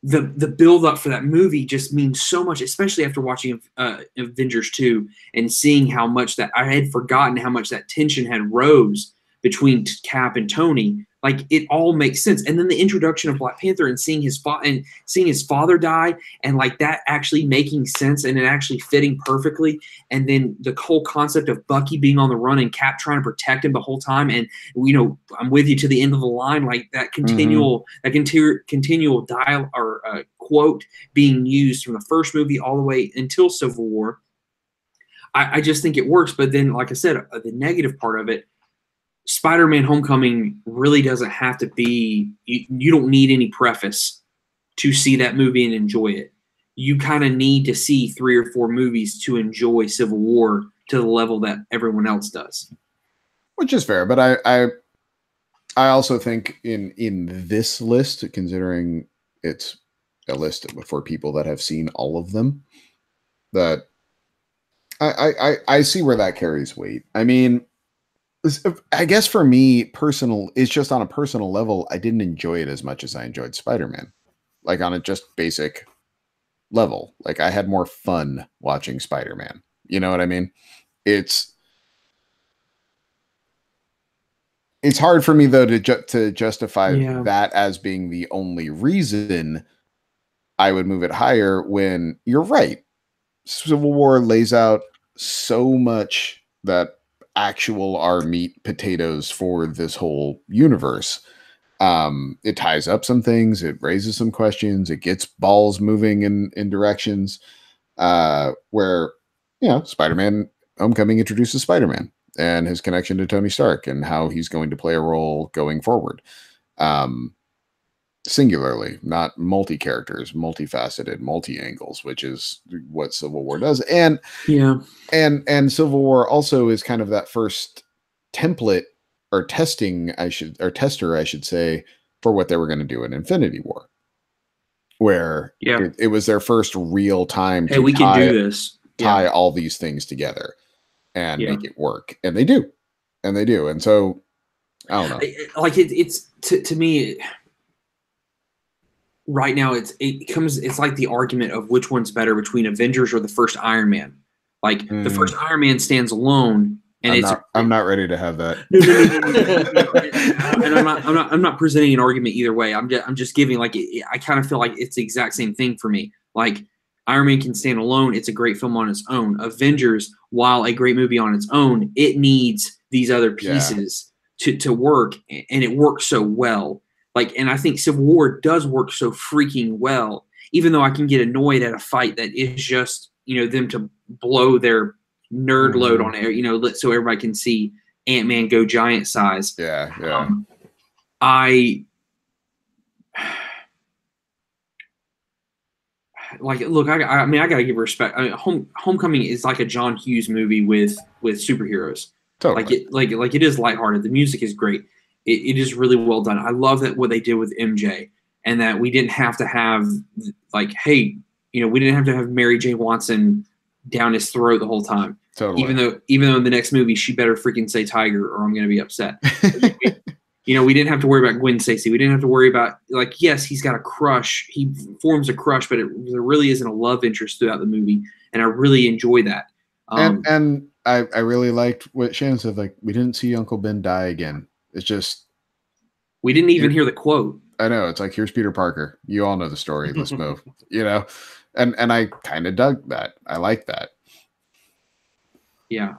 the build up for that movie just means so much, especially after watching Avengers 2 and seeing how much that I had forgotten how much that tension had rose between Cap and Tony. Like it all makes sense. And then the introduction of Black Panther and seeing his father die and like that actually making sense and it actually fitting perfectly. And then the whole concept of Bucky being on the run and Cap trying to protect him the whole time. And, you know, I'm with you to the end of the line, like that continual dial or quote being used from the first movie all the way until Civil War. I just think it works. But then, like I said, the negative part of it, Spider-Man Homecoming really doesn't have to be – you don't need any preface to see that movie and enjoy it. You kind of need to see 3 or 4 movies to enjoy Civil War to the level that everyone else does. Which is fair, but I also think in this list, considering it's a list for people that have seen all of them, that I see where that carries weight. I mean – I guess for me, it's just on a personal level, I didn't enjoy it as much as I enjoyed Spider-Man. Like on a just basic level. Like I had more fun watching Spider-Man. You know what I mean? It's hard for me though to justify that as being the only reason I would move it higher when you're right. Civil War lays out so much that actual are meat potatoes for this whole universe. It ties up some things, it raises some questions, it gets balls moving in directions where, you know, Spider-Man Homecoming introduces Spider-Man and his connection to Tony Stark and how he's going to play a role going forward. Singularly, not multi-characters, multifaceted, multi-angles, which is what Civil War does. And and Civil War also is kind of that first template or tester, I should say, for what they were going to do in Infinity War, where it was their first real time to tie all these things together and make it work. And they do. And so I don't know. Like it's to me, right now it's like the argument of which one's better between Avengers or the first Iron Man. Like the first Iron Man stands alone, and I'm not ready to have that. No. And I'm not presenting an argument either way. I'm just giving I kind of feel like it's the exact same thing for me. Like Iron Man can stand alone; it's a great film on its own. Avengers, while a great movie on its own, it needs these other pieces to work, and it works so well. And I think Civil War does work so freaking well, even though I can get annoyed at a fight that is just, them to blow their nerd load on air, so everybody can see Ant-Man Go Giant size. Yeah. I like. Look, I mean, I gotta give respect. I mean, Homecoming is like a John Hughes movie with superheroes. Totally. Like it is lighthearted. The music is great. It is really well done. I love that what they did with MJ, and that we didn't have to have like, hey, we didn't have to have Mary J. Watson down his throat the whole time. Totally. Even though in the next movie she better freaking say tiger or I'm gonna be upset. We didn't have to worry about Gwen Stacy. We didn't have to worry about, like, yes, he's got a crush. He forms a crush, but there really isn't a love interest throughout the movie, and I really enjoy that. And I really liked what Shannon said. Like, we didn't see Uncle Ben die again. It's just we didn't even hear the quote. I know, it's like, here's Peter Parker. You all know the story. Let's move. And I kind of dug that. I like that. Yeah,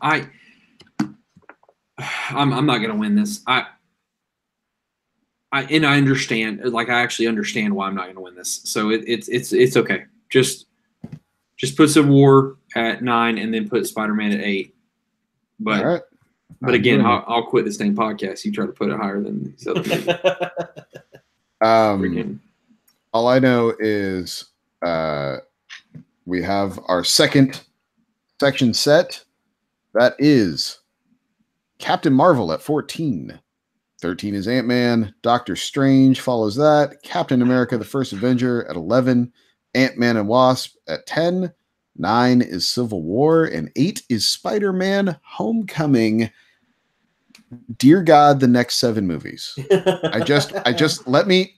I'm not gonna win this. I understand. Like, I actually understand why I'm not gonna win this. So it's okay. Just put Civil War at 9 and then put Spider-Man at 8. But all right. But again, I'll quit this dang podcast. You try to put it higher than these other people. All I know is we have our second section set. That is Captain Marvel at 14. 13 is Ant-Man. Doctor Strange follows that. Captain America, the First Avenger at 11. Ant-Man and Wasp at 10. 9 is Civil War. And 8 is Spider-Man Homecoming. Dear God, the next 7 movies. I just let me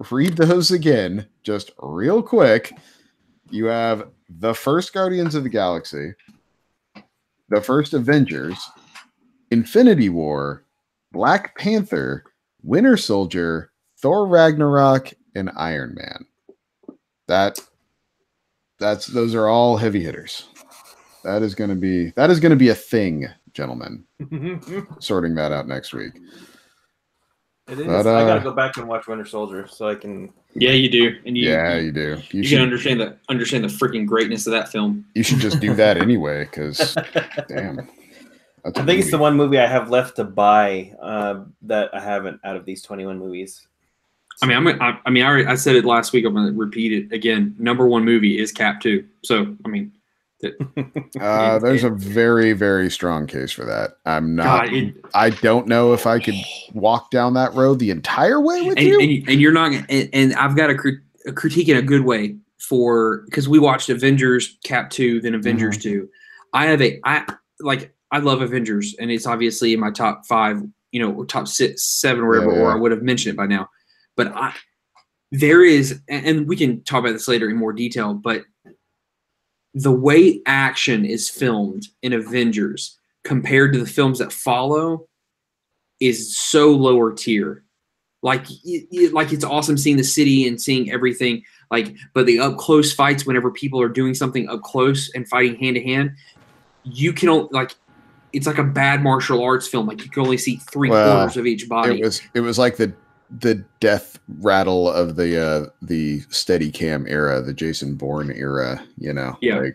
read those again, just real quick. You have the first Guardians of the Galaxy, the first Avengers, Infinity War, Black Panther, Winter Soldier, Thor Ragnarok, and Iron Man. Those are all heavy hitters. That is going to be a thing, gentlemen. Sorting that out next week. It is. But, I gotta go back and watch Winter Soldier so I can. Yeah, you do. And you do. You can understand the freaking greatness of that film. You should just do that anyway, because damn. I think it's the one movie I have left to buy that I haven't out of these 21 movies. I mean, I said it last week. I'm going to repeat it again. Number 1 movie is Cap 2. So, I mean, there's a very, very strong case for that. I'm not. I don't know if I could walk down that road the entire way with you. And you're not. And I've got a critique in a good way because we watched Avengers Cap 2, then Avengers 2. I love Avengers, and it's obviously in my top 5, or top 6, 7, or whatever, or I would have mentioned it by now. But there is, and we can talk about this later in more detail, but the way action is filmed in Avengers compared to the films that follow is so lower tier. Like it's awesome seeing the city and seeing everything, but the up close fights, whenever people are doing something up close and fighting hand to hand, you can it's like a bad martial arts film. Like, you can only see 3/4 of each body. It was like the death rattle of the steady cam era, the Jason Bourne era, Yeah.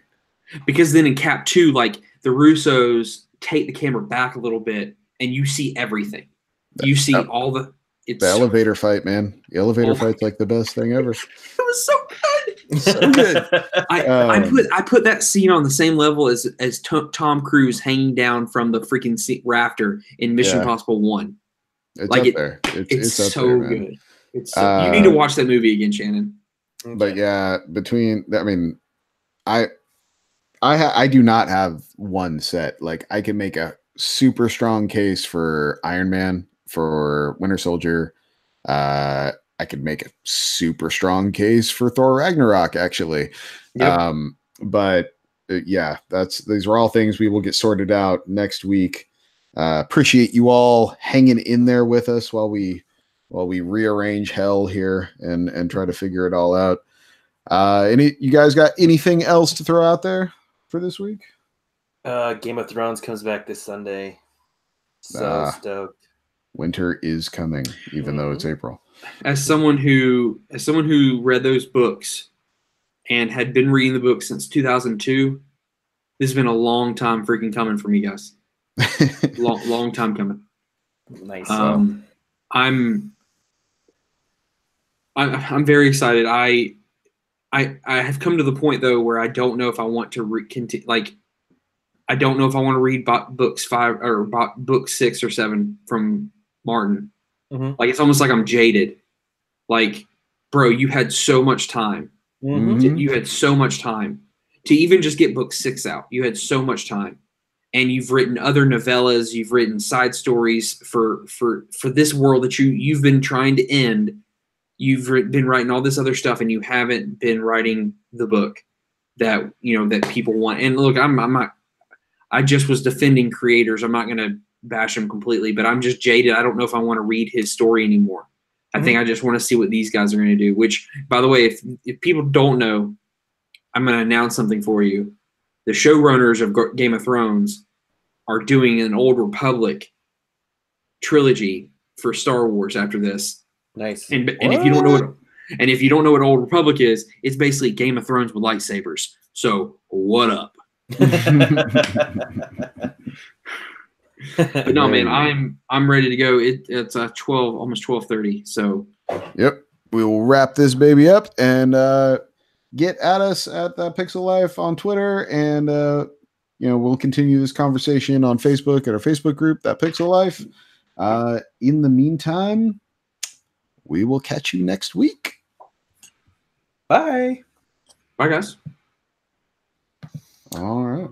Because then in Cap 2, the Russos take the camera back a little bit and you see everything. You see all the elevator fight, man. The elevator fight's like the best thing ever. It was so good. So good. I put that scene on the same level as Tom Cruise hanging down from the freaking rafter in Mission Impossible 1. It's up there. It's so there, good. It's you need to watch that movie again, Shannon. But yeah, I do not have one set. I can make a super strong case for Iron Man, for Winter Soldier. I could make a super strong case for Thor Ragnarok, actually. Yep. But yeah, these are all things we will get sorted out next week. Appreciate you all hanging in there with us while we rearrange hell here and try to figure it all out. You guys got anything else to throw out there for this week? Game of Thrones comes back this Sunday. So stoked. Winter is coming, even though it's April. As someone who read those books and had been reading the book since 2002, this has been a long time freaking coming for me, guys. long time coming. Nice. I'm very excited. I have come to the point though where I don't know if I want to continue. Like, I don't know if I want to read books 5 or book 6 or 7 from Martin. Mhm. Like, it's almost like I'm jaded. Like, bro, you had so much time. Mhm. You had so much time to even just get book 6 out. You had so much time, and you've written other novellas. You've written side stories for this world that you've been trying to end. You've been writing all this other stuff, and you haven't been writing the book that that people want. And look, I'm not. I just was defending creators. I'm not going to bash them completely, but I'm just jaded. I don't know if I want to read his story anymore. I think I just want to see what these guys are going to do. Which, by the way, if people don't know, I'm going to announce something for you. The showrunners of Game of Thrones are doing an Old Republic trilogy for Star Wars after this. Nice. And if you don't know what Old Republic is, it's basically Game of Thrones with lightsabers. So what up? But no, man, I'm ready to go. It's 12, almost 12:30. So yep, we will wrap this baby up and get at us at Pixel Life on Twitter, and we'll continue this conversation on Facebook at our Facebook group, That Pixel Life. In the meantime, we will catch you next week. Bye. Bye, guys. All right.